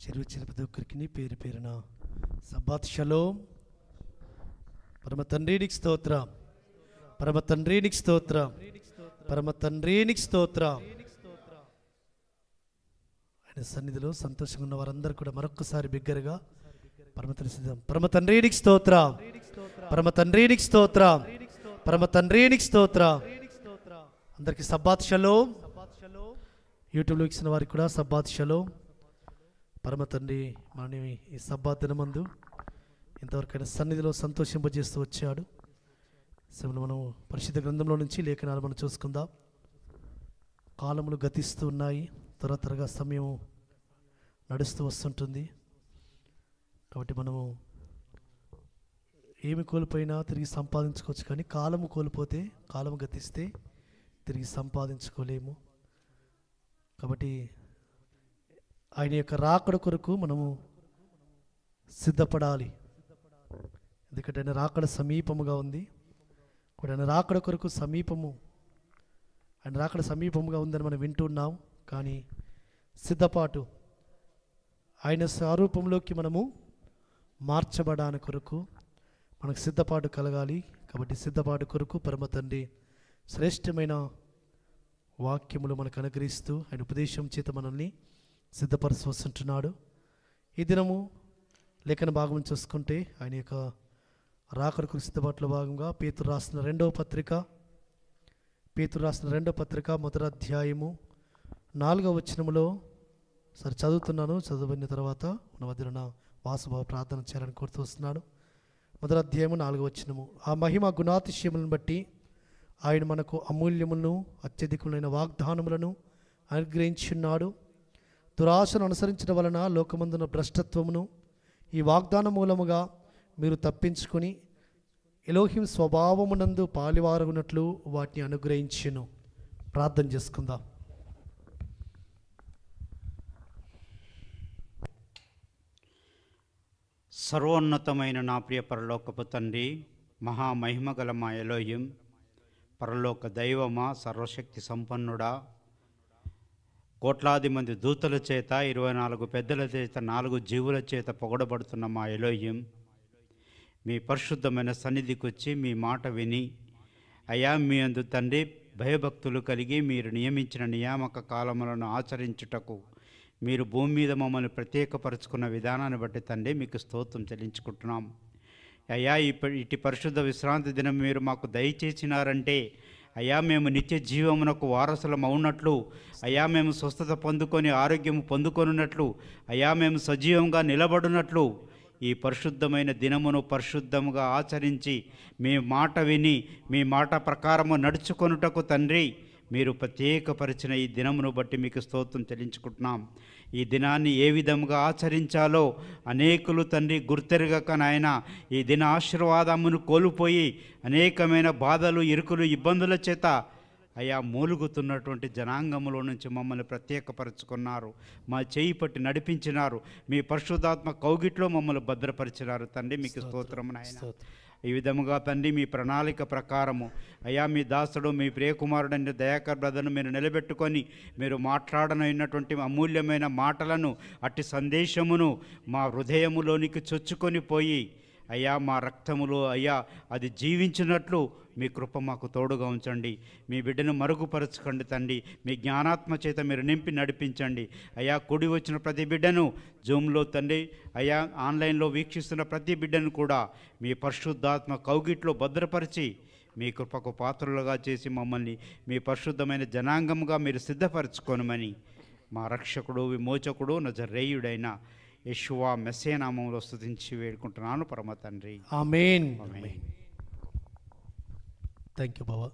చెరువు ప్రతి ఒక్కరికి పేరు పేరున సబ్బాత్ షలోమ్. పరమ తండ్రికి స్తోత్రం, పరమ తండ్రికి స్తోత్రం, పరమ తండ్రికి స్తోత్రం. ఆయన సన్నిధిలో సంతోషంగా ఉన్న వారందరూ కూడా మరొక్కసారి బిగ్గరగా పరమ తండ్రికి స్తోత్రం, పరమ తండ్రికి స్తోత్రం, పరమ తండ్రికి స్తోత్రం. అందరికి సబ్బాత్ షలోమ్. యూట్యూబ్లో ఇచ్చిన వారికి కూడా సబ్బాత్ షలోమ్. పరమ తండ్రి మనని ఈ సబ్బాత్ దినమందు ఇంతవరకైనా సన్నిధిలో సంతోషింపజేస్తూ వచ్చాడు. మనం పరిశుద్ధ గ్రంథంలో నుంచి లేఖనాలు మనం చూసుకుందాం. కాలములు గతిస్తూ ఉన్నాయి, త్వరగా సమయం నడుస్తూ వస్తుంటుంది. కాబట్టి మనము ఏమి కోల్పోయినా తిరిగి సంపాదించుకోవచ్చు, కానీ కాలము కోల్పోతే, కాలము గతిస్తే తిరిగి సంపాదించుకోలేము. కాబట్టి ఆయన యొక్క రాకడ కొరకు మనము సిద్ధపడాలి. ఎందుకంటే ఆయన రాకడ సమీపముగా ఉంది. ఆయన రాకడ కొరకు ఆయన రాకడ సమీపముగా ఉందని మనం వింటున్నాం. కానీ సిద్ధపాటు, ఆయన స్వరూపంలోకి మనము మార్చబడాని కొరకు మనకు సిద్ధపాటు కలగాలి. కాబట్టి సిద్ధపాటు కొరకు పరమ తండ్రి శ్రేష్టమైన వాక్యములు మనకు అనుగ్రహిస్తూ ఆయన ఉపదేశం చేత మనల్ని సిద్ధపరచుకుంటున్నాడు. ఈ దినము లేఖన భాగం చూసుకుంటే ఆయన యొక్క రాకడకు సిద్ధపాటులో భాగంగా పేతురు రాసిన రెండవ పత్రిక మొదటి అధ్యాయము 4వ వచనములో సరే చదువుతున్నాను. చదువుకున్న తర్వాత మన మధ్యన వాసుభావ ప్రార్థన చేయాలని కోరుతూ వస్తున్నాడు. మొదటి అధ్యాయము 4వ వచనము. ఆ మహిమ గుణాతిశయములను బట్టి ఆయన మనకు అమూల్యములను అత్యధికములైన వాగ్దానములను అనుగ్రహించున్నాడు. దురాశను అనుసరించడం వలన లోకమందున భ్రష్టత్వమును ఈ వాగ్దాన మూలముగా మీరు తప్పించుకొని ఎలోహిం స్వభావమునందు పాలివారగునట్లు వాటిని అనుగ్రహించును. ప్రార్థన చేసుకుందాం. సర్వోన్నతమైన నా ప్రియ పరలోకపు తండ్రి, మహామహిమగల మా ఎలోహిం, పరలోక దైవమా, సర్వశక్తి సంపన్నుడా, కోట్లాది మంది దూతల చేత 24 పెద్దల చేత 4 జీవుల చేత పొగడబడుతున్న మా ఎలోహిం, మీ పరిశుద్ధమైన సన్నిధికి వచ్చి మీ మాట విని అయా మీ అందు తండ్రి భయభక్తులు కలిగి మీరు నియమించిన నియామక కాలములను ఆచరించుటకు మీరు భూమి మీద మమ్మల్ని ప్రత్యేకపరుచుకున్న విధానాన్ని బట్టి తండ్రి మీకు స్తోత్రం చెల్లించుకుంటున్నాం. అయ్యా ఇటు పరిశుద్ధ విశ్రాంతి దినం మీరు మాకు దయచేసినారంటే అయ్యా మేము నిత్య జీవమునకు వారసులం అవునట్లు, అయ్యా మేము స్వస్థత పొందుకొని ఆరోగ్యం పొందుకొనున్నట్లు, అయ్యా మేము సజీవంగా నిలబడినట్లు ఈ పరిశుద్ధమైన దినమును పరిశుద్ధముగా ఆచరించి మీ మాట విని మీ మాట ప్రకారము నడుచుకొనుటకు తండ్రి మీరు ప్రత్యేకపరిచిన ఈ దినమును బట్టి మీకు స్తోత్రం చెల్లించుకుంటున్నాం. ఈ దినాన్ని ఏ విధముగా ఆచరించాలో అనేకులు తండ్రి గుర్తెరగక నాయన ఈ దిన ఆశీర్వాదమును కోల్పోయి అనేకమైన బాధలు, ఇరుకులు, ఇబ్బందుల చేత అయా మూలుగుతున్నటువంటి జనాంగములో నుంచి మమ్మల్ని ప్రత్యేకపరుచుకున్నారు. మా చేయి పట్టి నడిపించినారు. మీ పరిశుద్ధాత్మ కౌగిట్లో మమ్మల్ని భద్రపరిచినారు తండ్రి. మీకు స్తోత్రం నాయన. ఈ విధముగా తండ్రి మీ ప్రణాళిక ప్రకారము అయ్యా మీ దాసుడు మీ ప్రియకుమారుడైన దయాకర్ బ్రదర్ను మీరు నిలబెట్టుకొని మీరు మాట్లాడనైనటువంటి అమూల్యమైన మాటలను, అట్టి సందేశమును మా హృదయములోనికి చొచ్చుకొని పోయి అయ్యా మా రక్తములో అయ్యా అది జీవించినట్లు మీ కృప మాకు తోడుగా ఉంచండి. మీ బిడ్డను మరుగుపరచుకోండి తండ్రి. మీ జ్ఞానాత్మ చేత మీరు నింపి నడిపించండి. అయ్యా కూడి వచ్చిన ప్రతి బిడ్డను జూమ్లో తండ్రి అయ్యా ఆన్లైన్లో వీక్షిస్తున్న ప్రతి బిడ్డను కూడా మీ పరిశుద్ధాత్మ కౌగిట్లో భద్రపరిచి మీ కృపకు పాత్రలుగా చేసి మమ్మల్ని మీ పరిశుద్ధమైన జనాంగముగా మీరు సిద్ధపరచుకోనమని మా రక్షకుడు విమోచకుడు నజరేయుడైన యేషువా మెస్సియా నామములో స్తుతించి వేడుకుంటున్నాను పరమ తండ్రి. ఆమేన్. థ్యాంక్ యూ బాబా.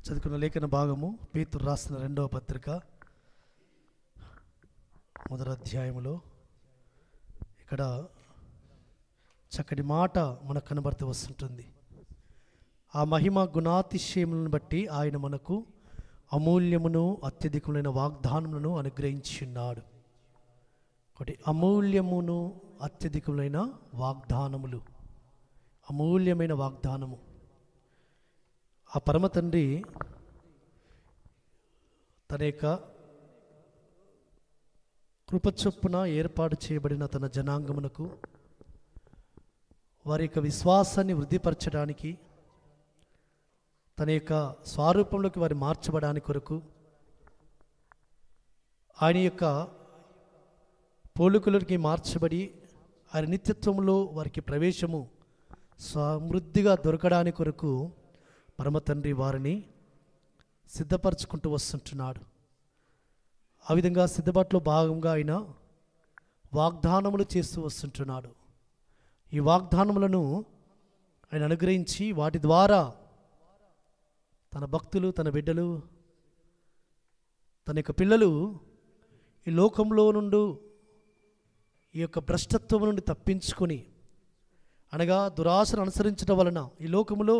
చదువుకున్న లేఖన భాగము పేతురు రాసిన 2వ పత్రిక మొదటి అధ్యాయములో ఇక్కడ చక్కటి మాట మనకు కనబడుతూ వస్తుంటుంది. ఆ మహిమ గుణాతిశయములను బట్టి ఆయన మనకు అమూల్యమును అత్యధికములైన వాగ్దానములను అనుగ్రహించున్నాడు. ఒకటి అమూల్యమును అత్యధికములైన వాగ్దానములు, అమూల్యమైన వాగ్దానము. ఆ పరమ తండ్రి తన యొక్క కృపచొప్పున ఏర్పాటు చేయబడిన తన జనాంగమునకు వారి యొక్క విశ్వాసాన్ని వృద్ధిపరచడానికి, తన యొక్క స్వరూపంలోకి వారి మార్చబడానికి కొరకు ఆయన యొక్క పోలికలకి మార్చబడి ఆయన నిత్యత్వంలో వారికి ప్రవేశము సమృద్ధిగా దొరకడానికి కొరకు పరమ తండ్రి వారిని సిద్ధపరచుకుంటూ వస్తుంటున్నాడు. ఆ విధంగా సిద్ధపాటులో భాగంగా ఆయన వాగ్దానములు చేస్తూ వస్తుంటున్నాడు. ఈ వాగ్దానములను ఆయన అనుగ్రహించి వాటి ద్వారా తన భక్తులు, తన బిడ్డలు, తన యొక్క పిల్లలు ఈ లోకంలో నుండి ఈ యొక్క భ్రష్టత్వం నుండి తప్పించుకొని, అనగా దురాశను అనుసరించడం వలన, ఈ లోకములో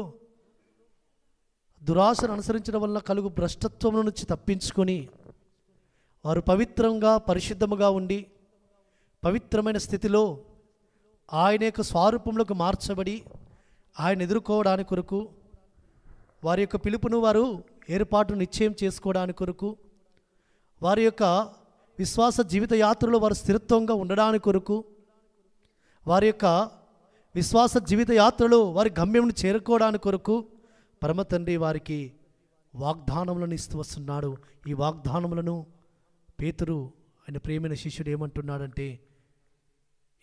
దురాశను అనుసరించడం వలన కలుగు భ్రష్టత్వం నుంచి తప్పించుకొని వారు పవిత్రంగా, పరిశుద్ధముగా ఉండి పవిత్రమైన స్థితిలో ఆయన యొక్క స్వరూపంలోకి మార్చబడి ఆయన ఎదుర్కోవడానికి కొరకు, వారి యొక్క పిలుపును వారు ఏర్పాటు నిశ్చయం చేసుకోవడానికి కొరకు, వారి యొక్క విశ్వాస జీవిత యాత్రలో వారు స్థిరత్వంగా ఉండడానికి కొరకు, వారి యొక్క విశ్వాస జీవిత యాత్రలో వారి గమ్యంను చేరుకోవడానికి కొరకు పరమ తండ్రి వారికి వాగ్దానములను ఇస్తూ వస్తున్నాడు. ఈ వాగ్దానములను పేతురు ఆయన ప్రియమైన శిష్యుడు ఏమంటున్నాడంటే,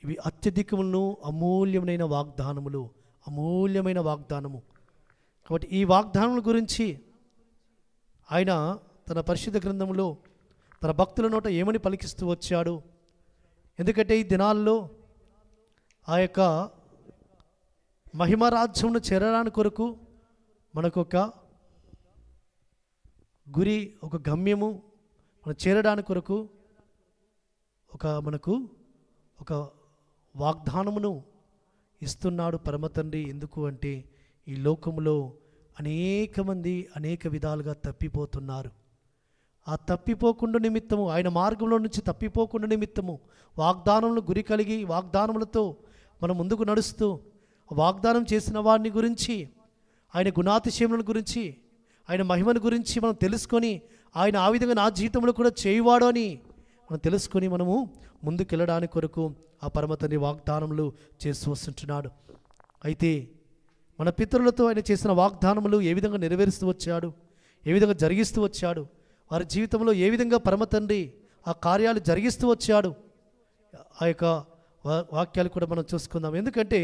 ఇవి అత్యధికములను అమూల్యమైన వాగ్దానములు, అమూల్యమైన వాగ్దానము. కాబట్టి ఈ వాగ్దానముల గురించి ఆయన తన పరిశుద్ధ గ్రంథంలో తన భక్తుల నోట ఏమని పలికిస్తూ వచ్చాడు. ఎందుకంటే ఈ దినాల్లో ఆ యొక్క మహిమరాజ్యమును చేరడానికి కొరకు మనకు ఒక గురి, ఒక గమ్యము, మనం చేరడానికి కొరకు మనకు ఒక వాగ్దానమును ఇస్తున్నాడు పరమ తండ్రి. ఎందుకు అంటే ఈ లోకములో అనేక మంది అనేక విధాలుగా తప్పిపోతున్నారు. ఆ తప్పిపోకుండా నిమిత్తము, ఆయన మార్గంలో నుంచి తప్పిపోకుండా నిమిత్తము వాగ్దానములను గురి కలిగి వాగ్దానములతో మనం ముందుకు నడుస్తూ వాగ్దానం చేసిన వారిని గురించి, ఆయన గుణాతిశయములను గురించి, ఆయన మహిమను గురించి మనం తెలుసుకొని, ఆయన ఆ విధంగా నా జీవితంలో కూడా చేయువాడు అని మనం తెలుసుకొని మనము ముందుకెళ్ళడానికి కొరకు ఆ పరమ తండ్రి వాగ్దానములు చేస్తూ వస్తుంటున్నాడు. అయితే మన పితరులతో ఆయన చేసిన వాగ్దానములు ఏ విధంగా నెరవేరుస్తూ వచ్చాడు, ఏ విధంగా జరిగిస్తూ వచ్చాడు, వారి జీవితంలో ఏ విధంగా పరమ తండ్రి ఆ కార్యాలు జరిగిస్తూ వచ్చాడు, ఆ యొక్క వాక్యాలు కూడా మనం చూసుకుందాం. ఎందుకంటే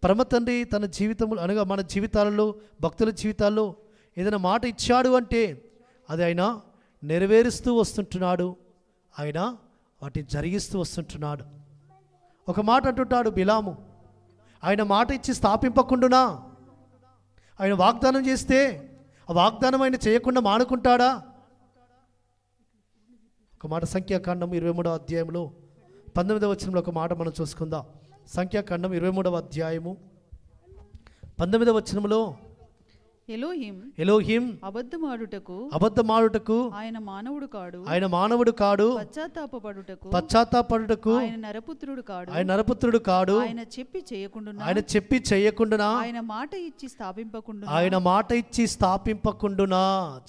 పరమ తండ్రి తన జీవితంలో, అనగా మన జీవితాలలో, భక్తుల జీవితాల్లో ఏదైనా మాట ఇచ్చాడు అంటే అది ఆయన నెరవేరుస్తూ వస్తుంటున్నాడు, ఆయన వాటిని జరిగిస్తూ వస్తుంటున్నాడు. ఒక మాట అంటుంటాడు బిలాము, ఆయన మాట ఇచ్చి స్థాపింపకుండునా, ఆయన వాగ్దానం చేస్తే ఆ వాగ్దానం ఆయన చేయకుండా మానుకుంటాడా? ఒక మాట సంఖ్యాకాండం 23వ అధ్యాయంలో 19వ వచనంలో ఒక మాట మనం చూసుకుందాం. సంఖ్యాకాండం 23వ అధ్యాయము 19వ వచనంలో ఎలోహిం అబద్ధమాడుటకు ఆయన మానవుడు కాడు, పశ్చాత్తాపడుటకు ఆయన నరపుత్రుడు కాడు, ఆయన చెప్పి చేయకుండా ఆయన మాట ఇచ్చి స్థాపింపకుండునా.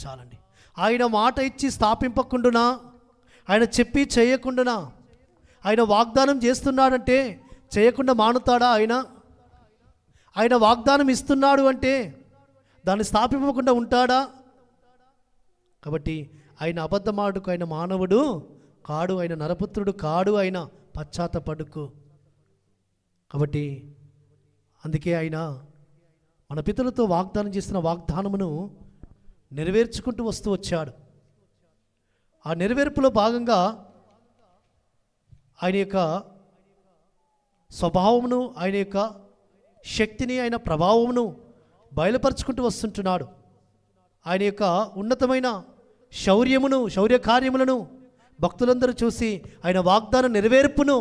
చాలండి. ఆయన మాట ఇచ్చి స్థాపింపకుండునా, ఆయన చెప్పి చేయకుండానా. ఆయన వాగ్దానం చేస్తున్నాడంటే చేయకుండా మానుతాడా? ఆయన వాగ్దానం ఇస్తున్నాడు అంటే దాన్ని స్థాపింపకుండా ఉంటాడా? కాబట్టి ఆయన అబద్ధమాడుకు ఆయన మానవుడు కాడు, ఆయన నరపుత్రుడు కాడు, ఆయన పశ్చాత్తపడుకు. కాబట్టి అందుకే ఆయన మన పితరులతో వాగ్దానం చేసిన వాగ్దానమును నెరవేర్చుకుంటూ వస్తూ వచ్చాడు. ఆ నెరవేర్పులో భాగంగా ఆయన యొక్క స్వభావమును, ఆయన యొక్క శక్తిని, ఆయన ప్రభావమును బయలుపరుచుకుంటూ వస్తుంటున్నాడు. ఆయన యొక్క ఉన్నతమైన శౌర్య కార్యములను భక్తులందరూ చూసి ఆయన వాగ్దాన నెరవేర్పును,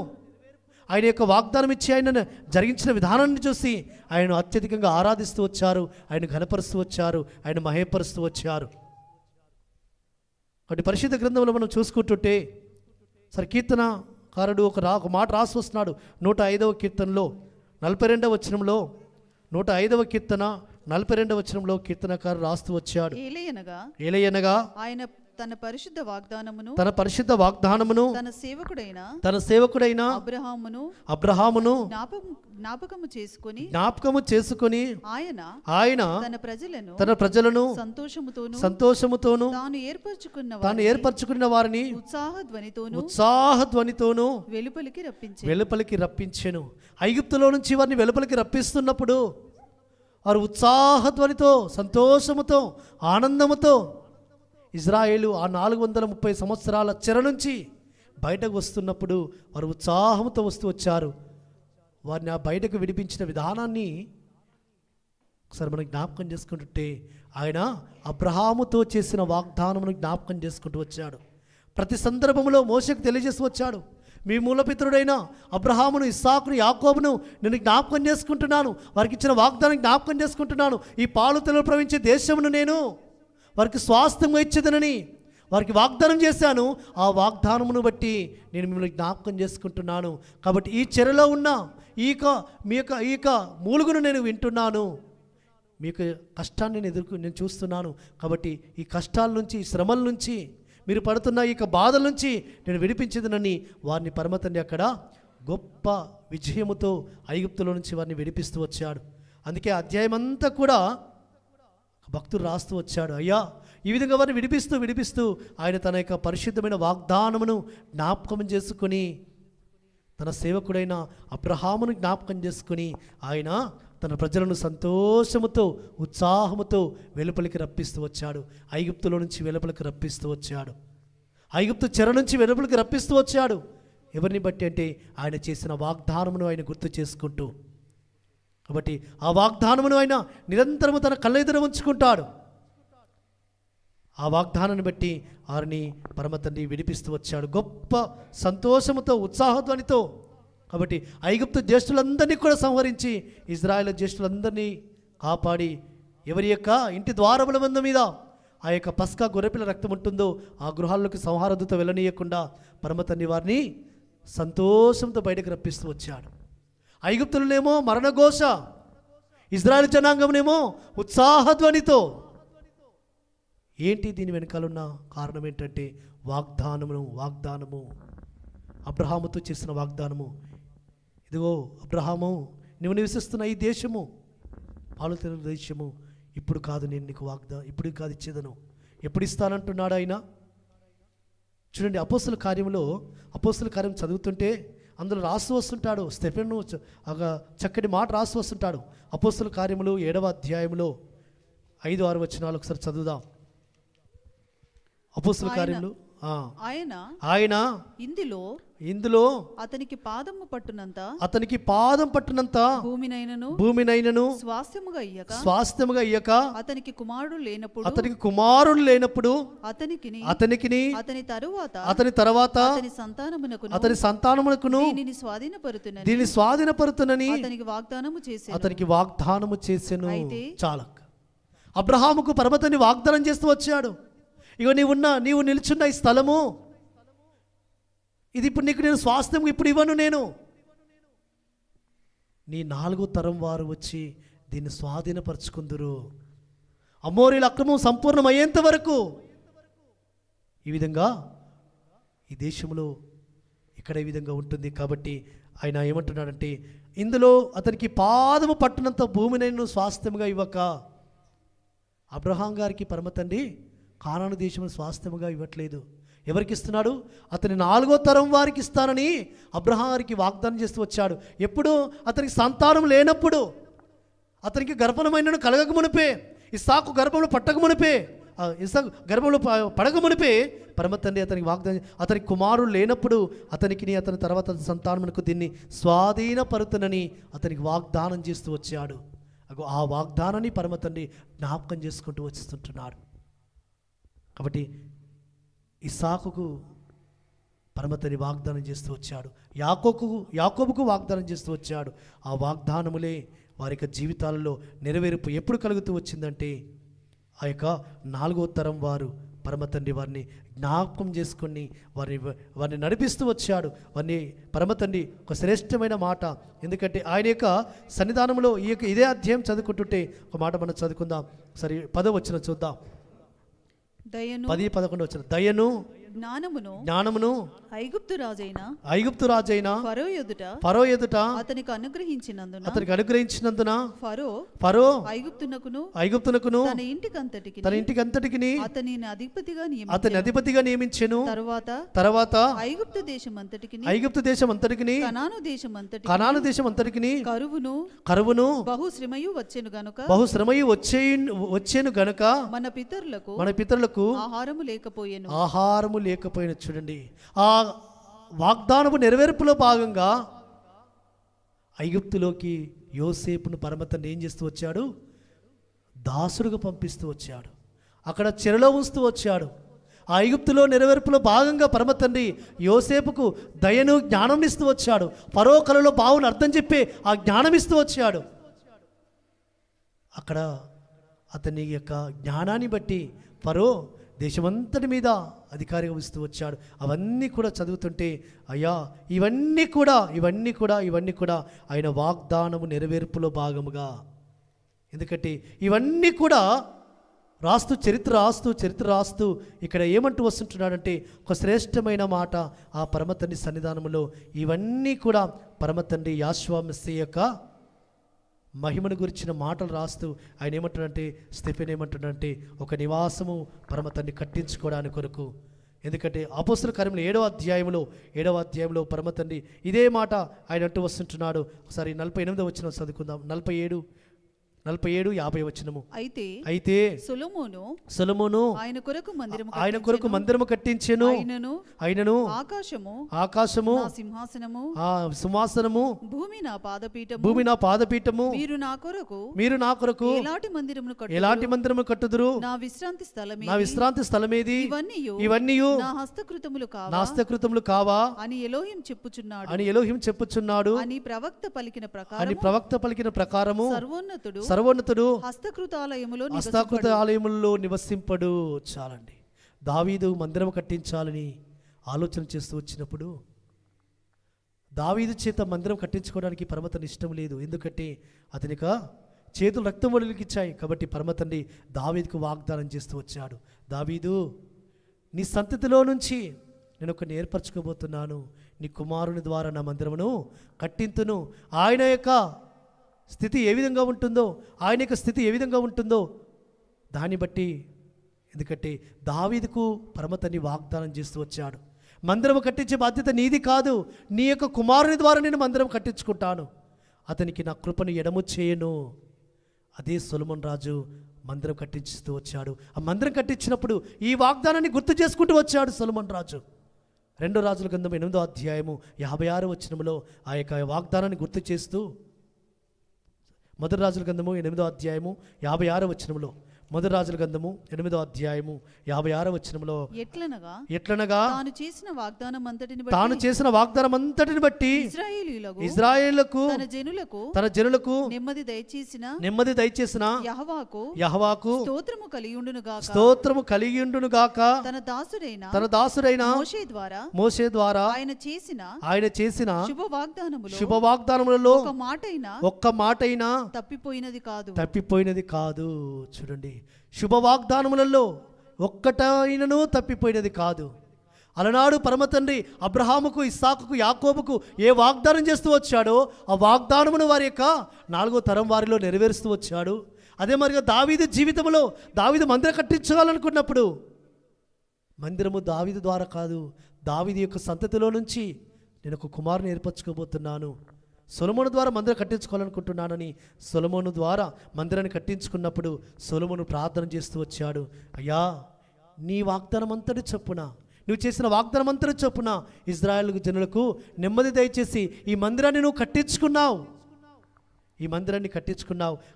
ఆయన యొక్క వాగ్దానం ఇచ్చి ఆయన జరిగించిన విధానాన్ని చూసి ఆయనను అత్యధికంగా ఆరాధిస్తూ వచ్చారు, ఆయన ఘనపరుస్తూ వచ్చారు, ఆయన మహేపరుస్తూ వచ్చారు. కాబట్టి పరిశుద్ధ గ్రంథంలో మనం చూసుకుంటుంటే సరే కీర్తనకారుడు ఒక మాట రాసి వస్తున్నాడు. 105వ కీర్తనలో 42వ వచనంలో, 105వ కీర్తన 42వ వచనంలో కీర్తనకారుడు రాస్తూ వచ్చాడు. ఏలయనగా తన పరిశుద్ధ వాగ్దానమును తన సేవకుడైన అబ్రహామును జ్ఞాపకము చేసుకొని ఆయన తన ప్రజలను సంతోషముతోను తాను ఏర్పరచుకున్న వారిని ఉత్సాహధ్వనితోను వెలుపలికి రప్పించెను. ఐగుప్తులో నుంచి వారిని వెలుపలికి రప్పిస్తున్నప్పుడు వారు ఉత్సాహధ్వనితో, సంతోషముతో, ఆనందముతో ఇజ్రాయేలు ఆ 430 సంవత్సరాల చెర నుంచి బయటకు వస్తున్నప్పుడు వారు ఉత్సాహంతో వచ్చారు. వారిని ఆ బయటకు విడిపించిన విధానాన్ని ఒకసారి మనం జ్ఞాపకం చేసుకుంటుంటే ఆయన అబ్రహాముతో చేసిన వాగ్దానమును జ్ఞాపకం చేసుకుంటూ వచ్చాడు. ప్రతి సందర్భంలో మోషేకు తెలియజేసి వచ్చాడు, మీ మూలపితరుడైన అబ్రహామును, ఇస్సాకును, యాకోబును నేను జ్ఞాపకం చేసుకుంటున్నాను, వారికి ఇచ్చిన వాగ్దానం జ్ఞాపకం చేసుకుంటున్నాను. ఈ పాలు తెలు ప్రవహించే దేశమును నేను వారికి స్వాస్థ్యంగా ఇచ్చేదనని వారికి వాగ్దానం చేశాను. ఆ వాగ్దానమును బట్టి నేను మిమ్మల్ని జ్ఞాపకం చేసుకుంటున్నాను. కాబట్టి ఈ చెరలో ఉన్న ఈ యొక్క మూలుగును నేను వింటున్నాను, మీ యొక్క కష్టాన్ని నేను చూస్తున్నాను. కాబట్టి ఈ కష్టాల నుంచి, ఈ శ్రమల నుంచి, మీరు పడుతున్న ఈ బాధల నుంచి నేను విడిపించేదనని వారిని పరమతండ్రి అక్కడ గొప్ప విజయముతో ఐగుప్తులో నుంచి వారిని విడిపిస్తూ వచ్చాడు. అందుకే అధ్యాయం అంతా కూడా భక్తుడు రాస్తూ వచ్చాడు, అయ్యా ఈ విధంగా వారిని విడిపిస్తూ ఆయన తన యొక్క పరిశుద్ధమైన వాగ్దానమును జ్ఞాపకం చేసుకుని, తన సేవకుడైన అబ్రహామును జ్ఞాపకం చేసుకుని ఆయన తన ప్రజలను సంతోషముతో, ఉత్సాహముతో వెలుపలికి రప్పిస్తూ వచ్చాడు. ఐగుప్తులో నుంచి వెలుపలికి రప్పిస్తూ వచ్చాడు. ఐగుప్తు చెర నుంచి వెలుపలికి రప్పిస్తూ వచ్చాడు. ఎవరిని బట్టి అంటే ఆయన చేసిన వాగ్దానమును ఆయన గుర్తు చేసుకుంటూ. కాబట్టి ఆ వాగ్దానమును ఆయన నిరంతరము తన కళ్ళెదుర ఉంచుకుంటాడు. ఆ వాగ్దానాన్ని బట్టి వారిని పరమతండ్రి విడిపిస్తూ వచ్చాడు గొప్ప సంతోషముతో, ఉత్సాహధ్వనితో. కాబట్టి ఐగుప్తు జ్యేష్ఠులందరినీ కూడా సంహరించి ఇజ్రాయేల్ జ్యేష్ఠులందరినీ కాపాడి, ఎవరి యొక్క ఇంటి ద్వారముల మంద మీద ఆ యొక్క పస్కా గొర్రెపిల్ల రక్తం ఉంటుందో ఆ గృహాల్లోకి సంహారదూత వెళ్ళనీయకుండా పరమతండ్రి వారిని సంతోషంతో బయటకు రప్పిస్తూ వచ్చాడు. ఐగుప్తులనేమో మరణఘోష, ఇజ్రాయేల్ జనాంగంనేమో ఉత్సాహధ్వనితో. ఏంటి దీని వెనకాలన్న కారణం ఏంటంటే వాగ్దానము, అబ్రహాముతో చేసిన వాగ్దానము. ఇదిగో అబ్రహాము, నువ్వు నివసిస్తున్న ఈ దేశము, పాలు తెలు దేశము, ఇప్పుడు కాదు నేను నీకు ఇప్పుడు కాదు ఇచ్చేదను, ఎప్పుడు ఇస్తానంటున్నాడు ఆయన. చూడండి, అపోస్తుల కార్యం చదువుతుంటే అందులో రాస్తూ వస్తుంటాడు. స్టెఫెను ఒక చక్కటి మాట రాస్తూ వస్తుంటాడు. అపోస్తుల కార్యములు 7వ అధ్యాయంలో 5-6 వచనాలు ఒకసారి చదువుదాం. అపోస్తుల కార్యములు ఆయన ఇందులో అతనికి పాదం పట్టునంత భూమినైనను స్వాస్థ్యముగా ఇయ్యక అతనికి కుమారుడు లేనప్పుడు అతనికి అతని తరువాత అతని సంతానమునకును దీన్ని స్వాధీనపరుతునని అతనికి వాగ్దానము చేసెను. చాలా అబ్రహాముకు పరమతని వాగ్దానం చేస్తూ వచ్చాడు. ఇగో నీవు నిల్చున్న ఈ స్థలము, ఇది ఇప్పుడు నీకు నేను స్వాస్థ్యం ఇప్పుడు ఇవ్వను, నేను నీ 4వ తరం వారు వచ్చి దీన్ని స్వాధీనపరచుకుందురు, అమోరీల అక్రమం సంపూర్ణం అయ్యేంత వరకు. ఈ విధంగా ఈ దేశంలో ఇక్కడ ఈ విధంగా ఉంటుంది. కాబట్టి ఆయన ఏమంటున్నాడంటే, ఇందులో అతనికి పాదము పట్టునంత భూమిని స్వాస్థ్యంగా ఇవ్వక, అబ్రహాం గారికి పరమతండ్రి కానాను దేశం స్వాస్థ్యముగా ఇవ్వట్లేదు. ఎవరికి ఇస్తున్నాడు? అతని 4వ తరం వారికి ఇస్తానని అబ్రహాం గారికి వాగ్దానం చేస్తూ వచ్చాడు. ఎప్పుడు? అతనికి సంతానం లేనప్పుడు, అతనికి గర్భమైనను కలగక మునిపే, ఇస్సాకు గర్భంలో పట్టక మునిపే, ఇస్సాకు గర్భంలో పడక మునిపే పరమతండ్రి అతనికి వాగ్దానం, అతనికి కుమారుడు లేనప్పుడు అతనికి అతని తర్వాత సంతానమునకు దీన్ని స్వాధీనపరుతునని అతనికి వాగ్దానం చేస్తూ వచ్చాడు. ఆ వాగ్దానాన్ని పరమతండ్రి జ్ఞాపకం చేసుకుంటూ వస్తుంటున్నాడు. కాబట్టి ఇస్సాకుకు పరమతండ్రి వాగ్దానం చేస్తూ వచ్చాడు, యాకోబుకు వాగ్దానం చేస్తూ వచ్చాడు. ఆ వాగ్దానములే వారి యొక్క జీవితాలలో నెరవేర్పు ఎప్పుడు కలుగుతూ వచ్చిందంటే, ఆ యొక్క 4వ తరం వారు పరమతండ్రి వారిని జ్ఞాపకం చేసుకొని వారిని నడిపిస్తూ వచ్చాడు. వారిని పరమతండ్రి ఒక శ్రేష్టమైన మాట, ఎందుకంటే ఆయన యొక్క సన్నిధానంలో ఇదే అధ్యాయం చదువుకుంటుంటే ఒక మాట మనం చదువుకుందాం. సరే 10వ వచనం చూద్దాం. దయను 10-11 వచ్చిన దయను జ్ఞానమును ఐగుప్తు రాజైన ఫరో ఎదుట అతనికి అనుగ్రహించినందున ఫరో ఐగుప్తునకును తన ఇంటికంతటికి అతని అధిపతిగా నియమించెను. తర్వాత ఐగుప్తు దేశం అంతటికి కనాను దేశం అంతటికి కరువును బహుశ్రమయు వచ్చేను గనుక మన పితరులకు ఆహారము లేకపోయిన. చూడండి, ఆ వాగ్దానపు నెరవేర్పులో భాగంగా ఐగుప్తులోకి యోసేపును పరమతండ్రి ఏం చేస్తూ వచ్చాడు? దాసుడుగా పంపిస్తూ వచ్చాడు. అక్కడ చెరలో ఉంచుతూ వచ్చాడు. ఆ ఐగుప్తులో నెరవేర్పులో భాగంగా పరమతండ్రి యోసేపుకు దయను జ్ఞానం ఇస్తూ వచ్చాడు. ఫరో కలలో బావును అర్థం చెప్పే ఆ జ్ఞానం ఇస్తూ వచ్చాడు. అక్కడ అతని యొక్క జ్ఞానాన్ని బట్టి ఫరో దేశమంతటి మీద అధికారిగా ఇస్తూ వచ్చాడు. అవన్నీ కూడా చదువుతుంటే అయ్యా ఇవన్నీ కూడా ఆయన వాగ్దానము నెరవేర్పులో భాగముగా. ఎందుకంటే ఇవన్నీ కూడా చరిత్ర రాస్తూ ఇక్కడ ఏమంటూ వస్తుంటున్నాడంటే ఒక శ్రేష్టమైన మాట ఆ పరమతండ్రి సన్నిధానంలో ఇవన్నీ కూడా పరమతండ్రి యాషువ మెస్సీయ యొక్క మహిమను గురించిన మాటలు రాస్తూ ఆయన ఏమంటాడంటే, స్టెఫెన్ ఏమంటాడంటే ఒక నివాసము పరమతండ్రి కట్టించుకోవడానికి కొరకు. ఎందుకంటే అపోస్తల కార్యములు 7వ అధ్యాయంలో పరమతండ్రి ఇదే మాట ఆయన అంటూ వస్తుంటున్నాడు. ఒకసారి 48వ వచనం చదువుకుందాం. 47-50 వచనము. అయితే సొలొమోను ఆయన కొరకు మందిరము కట్టించెను. ఆయనను ఆకాశము సింహాసనము భూమి నా పాదపీఠము మీరు నా కొరకు ఎలాంటి మందిరము కట్టుదురు? నా విశ్రాంతి స్థలమేది? ఇవన్నీ నా హస్తకృతములు కావా అని ఎలోహిం చెప్పుచున్నాడు అని ప్రవక్త పలికిన ప్రకారము సర్వోన్నతుడు హస్తకృత ఆలయములో నివసింపడు. చాలండి. దావీదు మందిరం కట్టించాలని ఆలోచన చేస్తూ వచ్చినప్పుడు దావీదు చేత మందిరం కట్టించుకోవడానికి పరమతండ్రి ఇష్టం లేదు. ఎందుకంటే అతనిక చేతులు రక్తం వడిలికిచ్చాయి. కాబట్టి పరమతండ్రి దావీదుకు వాగ్దానం చేస్తూ వచ్చాడు. దావీదు, నీ సంతతిలో నుంచి నేను ఒకరిని ఏర్పరచుకోబోతున్నాను. నీ కుమారుని ద్వారా నా మందిరమును కట్టింతును. ఆయన యొక్క స్థితి ఏ విధంగా ఉంటుందో దాన్ని బట్టి, ఎందుకంటే దావీదుకు పరమతండ్రి వాగ్దానం చేస్తూ వచ్చాడు. మందిరం కట్టించే బాధ్యత నీది కాదు, నీ యొక్క కుమారుని ద్వారా నేను మందిరం కట్టించుకుంటాను. అతనికి నా కృపను ఎడము చేయను. అదే సొలొమోను రాజు మందిరం కట్టించుతూ వచ్చాడు. ఆ మందిరం కట్టించినప్పుడు ఈ వాగ్దానాన్ని గుర్తు చేసుకుంటూ వచ్చాడు సొలొమోను రాజు. 2 రాజుల గ్రంథం 8వ అధ్యాయము 56వ వచనంలో ఆ యొక్క వాగ్దానాన్ని గుర్తు చేస్తూ, 1 రాజుల గ్రంథము 8వ అధ్యాయము 56వ వచనంలో, 1 రాజుల గ్రంథము 8వ అధ్యాయము 56వ వచనంలో, ఎట్లనగా తాను చేసిన వాగ్దానం అంతటిని బట్టి ఇశ్రాయేలులకు తన జనులకు నెమ్మది దయచేసిన యెహోవాకు స్తోత్రము కలిగియుండును గాక. తన దాసుడైన మోషే ద్వారా ఆయన చేసిన శుభ వాగ్దానములలో ఒక్క మాటైనా తప్పిపోయినది కాదు. చూడండి, శుభవాగ్దానములలో ఒక్కటైనను తప్పిపోయినది కాదు. అలనాడు పరమతండ్రి అబ్రహాముకు, ఇస్సాకుకు, యాకోబుకు ఏ వాగ్దానం చేస్తూ వచ్చాడో ఆ వాగ్దానమును వారి యొక్క 4వ తరం వారిలో నెరవేరుస్తూ వచ్చాడు. అదే మరిగా దావీదు జీవితంలో దావీదు మందిరం కట్టించాలనుకున్నప్పుడు మందిరము దావీదు ద్వారా కాదు, దావీదు యొక్క సంతతిలో నుంచి నేను ఒక కుమారుని ఏర్పరచుకోబోతున్నాను, సొలొమోను ద్వారా మందిరం కట్టించుకోవాలనుకుంటున్నానని సొలొమోను ద్వారా మందిరాన్ని కట్టించుకున్నప్పుడు సొలొమోను ప్రార్థన చేస్తూ వచ్చాడు. అయ్యా, నీ వాగ్దానం అంతటి చొప్పున, నువ్వు చేసిన వాగ్దానం అంతటి చొప్పున ఇజ్రాయేల్ జనులకు నెమ్మది దయచేసి ఈ మందిరాన్ని నువ్వు కట్టించుకున్నావు.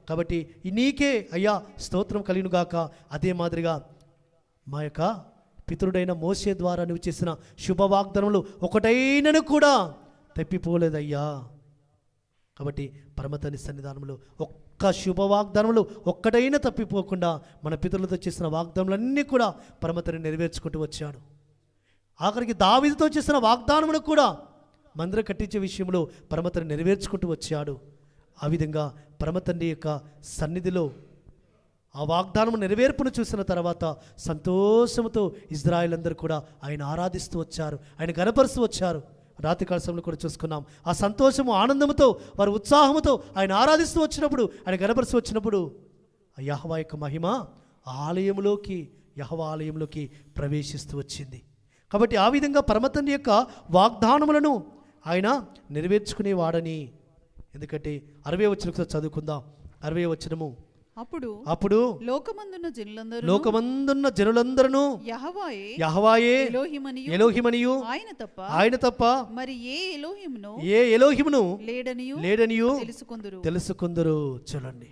కాబట్టి నీకే అయ్యా స్తోత్రం కలుగునుగాక. అదే మాదిరిగా మా యొక్క పితరుడైన మోషే ద్వారా నువ్వు చేసిన శుభ వాగ్దానములు ఒకటైనను కూడా తప్పిపోలేదయ్యా. కాబట్టి పరమతండ్రి సన్నిధానంలో ఒక్క శుభ వాగ్దానములు ఒక్కటైనా తప్పిపోకుండా మన పితరులతో చేసిన వాగ్దానములన్నీ కూడా పరమతండ్రి నెరవేర్చుకుంటూ వచ్చాడు. ఆఖరికి దావీదుతో చేసిన వాగ్దానమును కూడా మందిరం కట్టించే విషయంలో పరమతండ్రి నెరవేర్చుకుంటూ వచ్చాడు. ఆ విధంగా పరమతండ్రి యొక్క సన్నిధిలో ఆ వాగ్దానం నెరవేర్పును చూసిన తర్వాత సంతోషంతో ఇజ్రాయెల్ అందరూ కూడా ఆయన ఆరాధిస్తూ వచ్చారు, ఆయన గణపరుస్తూ వచ్చారు. రాత్రికాల సమయంలో కూడా చూసుకున్నాం. ఆ సంతోషము ఆనందంతో వారు ఉత్సాహంతో ఆయన ఆరాధిస్తూ వచ్చినప్పుడు, ఆయన గణపరుస్తూ వచ్చినప్పుడు ఆ యెహోవా యొక్క మహిమ యెహోవా ఆలయంలోకి ప్రవేశిస్తూ వచ్చింది. కాబట్టి ఆ విధంగా పరమతండ్రి యొక్క వాగ్దానములను ఆయన నెరవేర్చుకునేవాడని. ఎందుకంటే 60వ వచనం చదువుకుందాం. 60వ వచనము. అప్పుడు లోకమందున్న జనులందరూ యెహోవాయే ఎలోహిమనియు ఆయన తప్ప మరి ఏ ఎలోహిమును లేడనియు తెలుసుకుందరు. చూడండి,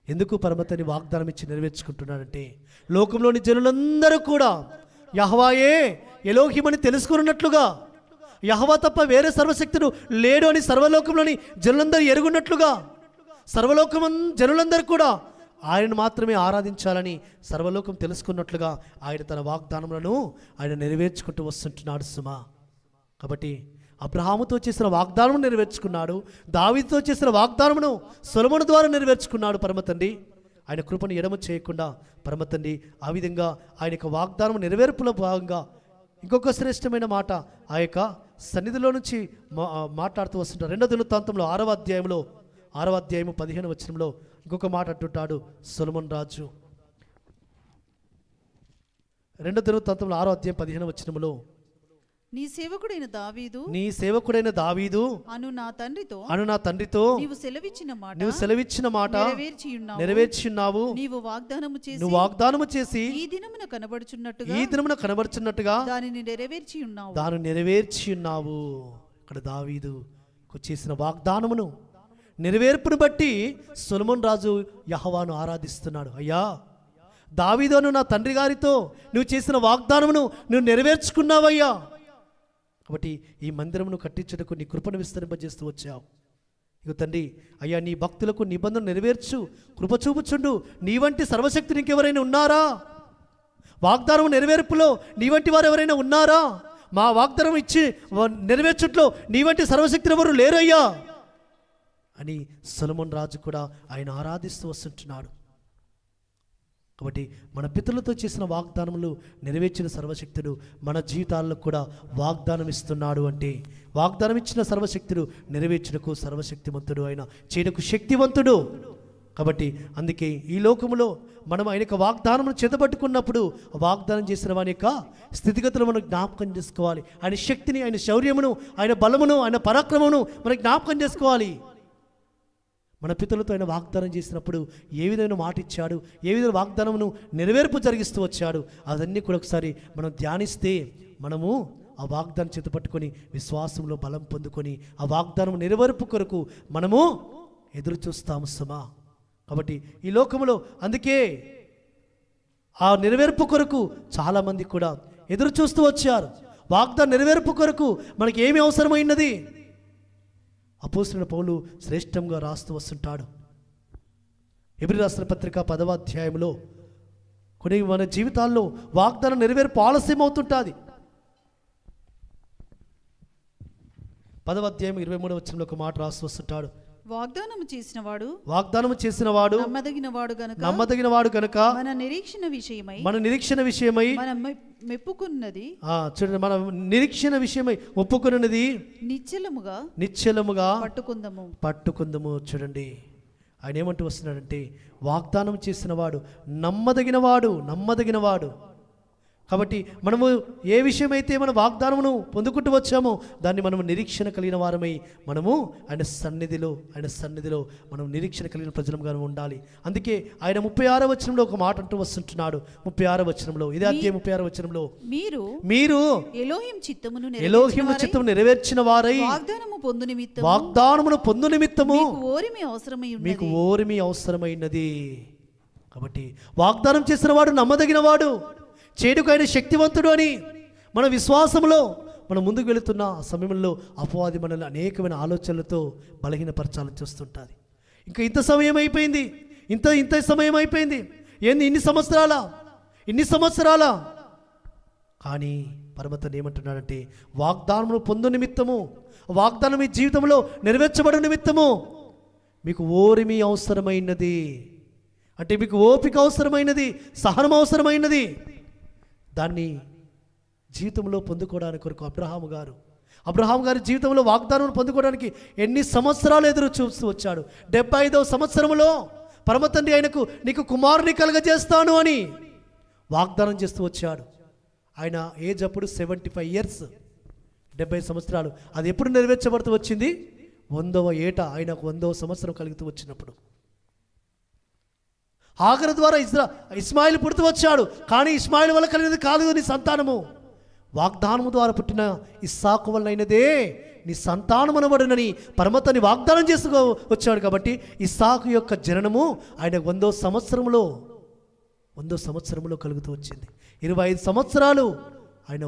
ఎందుకు పరమతని వాగ్దానం ఇచ్చి నెరవేర్చుకుంటున్నాడంటే లోకంలోని జనులందరూ కూడా యెహోవాయే ఎలోహిమని తెలుసుకున్నట్లుగా, యెహోవా తప్ప వేరే సర్వశక్తుడు లేడు అని సర్వలోకంలోని జనులందరూ ఎరుగున్నట్లుగా, జనులందరూ కూడా ఆయనను మాత్రమే ఆరాధించాలని సర్వలోకం తెలుసుకున్నట్లుగా ఆయన తన వాగ్దానములను ఆయన నెరవేర్చుకుంటూ వస్తుంటున్నాడు సుమా. కాబట్టి అబ్రహాముతో చేసిన వాగ్దానము నెరవేర్చుకున్నాడు, దావీదుతో చేసిన వాగ్దానమును సొలొమోను ద్వారా నెరవేర్చుకున్నాడు పరమతండ్రి. ఆయన కృపను ఎడమ చేయకుండా పరమతండ్రి ఆ విధంగా ఆయన యొక్క వాగ్దానము నెరవేర్పులో భాగంగా ఇంకొక శ్రేష్టమైన మాట ఆ యొక్క సన్నిధిలో నుంచి మాట్లాడుతూ వస్తుంటారు. 2వ దినవృత్తాంతంలో 6వ అధ్యాయంలో 15వ వచనంలో ఇంకొక మాట అంటుంటాడు సొలొమోను రాజు. 2వ దినవృత్తాంతంలో 6వ అధ్యాయం 15వ వచనంలో, నీ సేవకుడైన దావీదు అను నా తండ్రితో నీవు సెలవిచ్చిన మాట నెరవేర్చున్నావు. నీవు వాగ్దానము చేసి ఈ దినమున కనబడుచున్నట్టుగా దానిని నెరవేర్చి ఉన్నావు. ఇక్కడ దావీదు చేసిన వాగ్దానమును నెరవేర్పును బట్టి సొలొమోను రాజు యెహోవాను ఆరాధిస్తున్నాడు. అయ్యా, దావీదును నా తండ్రి గారితో నువ్వు చేసిన వాగ్దానమును నువ్వు నెరవేర్చుకున్నావయ్యా. కాబట్టి ఈ మందిరమును కట్టించుటకు నీ కృపను విస్తరింపజేస్తూ వచ్చావు. ఇక తండ్రి, అయ్యా, నీ భక్తులకు నిబంధన నెరవేర్చు, కృప చూపుచుండు. నీ వంటి సర్వశక్తి నీకెవరైనా ఉన్నారా? వాగ్దానం నెరవేర్పులో నీ వంటి వారు ఎవరైనా ఉన్నారా? మా వాగ్దానం ఇచ్చి నెరవేర్చుట్లో నీ వంటి సర్వశక్తులు ఎవరు లేరయ్యా అని సొలొమోను రాజు కూడా ఆయన ఆరాధిస్తూ వస్తుంటున్నాడు. కాబట్టి మన పితరులతో చేసిన వాగ్దానములు నెరవేర్చిన సర్వశక్తుడు మన జీవితాల్లో కూడా వాగ్దానం ఇస్తున్నాడు. అంటే వాగ్దానం ఇచ్చిన సర్వశక్తుడు నెరవేర్చుటకు సర్వశక్తివంతుడు, ఆయన చేయటకు శక్తివంతుడు. కాబట్టి అందుకే ఈ లోకములో మనం ఆయన యొక్క వాగ్దానమును చేతబట్టుకున్నప్పుడు వాగ్దానం చేసిన వాని యొక్క స్థితిగతులు మనం జ్ఞాపకం చేసుకోవాలి. ఆయన శక్తిని, ఆయన శౌర్యమును, ఆయన బలమును, ఆయన పరాక్రమమును మనం జ్ఞాపకం చేసుకోవాలి. మన పితరులతో ఆయన వాగ్దానం చేసినప్పుడు ఏ విధమైన మాట ఇచ్చాడు, ఏ విధమైన వాగ్దానమును నెరవేర్పు జరిగిస్తూ వచ్చాడు, అదన్నీ కూడా ఒకసారి మనం ధ్యానిస్తే మనము ఆ వాగ్దానం చేతపట్టుకొని విశ్వాసంలో బలం పొందుకొని ఆ వాగ్దానం నెరవేర్పు కొరకు మనము ఎదురు చూస్తాము సుమా. కాబట్టి ఈ లోకములో అందుకే ఆ నెరవేర్పు కొరకు చాలామంది కూడా ఎదురు చూస్తూ వచ్చారు. వాగ్దానం నెరవేర్పు కొరకు మనకి ఏమి అవసరమైనది అపోస్తలుడైన పౌలు శ్రేష్టంగా రాస్తూ వస్తుంటాడు. హెబ్రీ రాసిన పత్రిక 10వ అధ్యాయంలో కొన్ని మన జీవితాల్లో వాగ్దానం నెరవేర్పు ఆలస్యం అవుతుంటుంది. 10వ అధ్యాయం 23వ వచనంలో ఒక మాట రాస్తూ వస్తుంటాడు. వాగ్దానము చేసిన వాడు నమ్మదగిన వాడు గనుక మన నిరీక్షణ విషయమై మెప్పుకున్నది చూడండి, మన నిరీక్షణ విషయమై ఒప్పుకున్నది నిశ్చలముగా పట్టుకుందము. చూడండి, ఆయన ఏమంటూ వస్తున్నాడంటే వాగ్దానం చేసిన వాడు నమ్మదగిన వాడు. కాబట్టి మనము ఏ విషయమైతే మన వాగ్దానమును పొందుకుంటూ వచ్చామో దాన్ని మనము నిరీక్షణ కలిగిన వారమై మనము ఆయన సన్నిధిలో మనం నిరీక్షణ కలిగిన ప్రజలుగా ఉండాలి. అందుకే ఆయన 36వ వచనంలో ఒక మాట అంటూ వస్తుంటున్నాడు. 36వ వచనంలో, ఇదే అధ్యాయం 36వ వచనంలో, మీరు ఎలోహిము చిత్తము నెరవేర్చిన వారై వాగ్దానమును పొందు నిమిత్తము మీకు ఓరిమి అవసరమైనది. కాబట్టి వాగ్దానం చేసిన వాడు నమ్మదగిన వాడు, చేడుకు ఆయన శక్తివంతుడు అని మన విశ్వాసంలో మనం ముందుకు వెళుతున్న సమయంలో అపవాది మనల్ని అనేకమైన ఆలోచనలతో బలహీనపరచాలని చూస్తుంటుంది. ఇంకా ఇంత సమయం అయిపోయింది, ఇంత సమయం అయిపోయింది, ఏంది ఇన్ని సంవత్సరాల కానీ పరమతండ్రి ఏమంటున్నాడంటే వాగ్దానమును పొందు నిమిత్తము, వాగ్దానం మీ జీవితంలో నెరవేర్చబడు నిమిత్తము మీకు ఓరిమి అవసరమైనది. అంటే మీకు ఓపిక అవసరమైనది, సహనం అవసరమైనది. దాన్ని జీవితంలో పొందుకోవడానికి కొరకు అబ్రహాము గారి జీవితంలో వాగ్దానం పొందుకోవడానికి ఎన్ని సంవత్సరాలు ఎదురు చూస్తూ వచ్చాడు. 75వ సంవత్సరంలో పరమ తండ్రి ఆయనకు నీకు కుమారుని కలుగజేస్తాను అని వాగ్దానం చేస్తూ వచ్చాడు. ఆయన ఏజ్ అప్పుడు 75 ఇయర్స్, 70 సంవత్సరాలు. అది ఎప్పుడు నెరవేర్చబడుతూ వచ్చింది? 100వ ఏట ఆయనకు 100వ సంవత్సరం కలుగుతూ వచ్చినప్పుడు. హాగరు ద్వారా ఇస్మాయిల్ పుడుతూ వచ్చాడు. కానీ ఇస్మాయిల్ వల్ల కలిగినది కాదు నీ సంతానము, వాగ్దానము ద్వారా పుట్టిన ఇస్సాకు వల్ల అయినదే నీ సంతానం అనబడునని పరమతని వాగ్దానం చేసుకో వచ్చాడు. కాబట్టి ఇస్సాకు యొక్క జననము ఆయన 100వ సంవత్సరంలో కలుగుతూ వచ్చింది. 25 సంవత్సరాలు ఆయన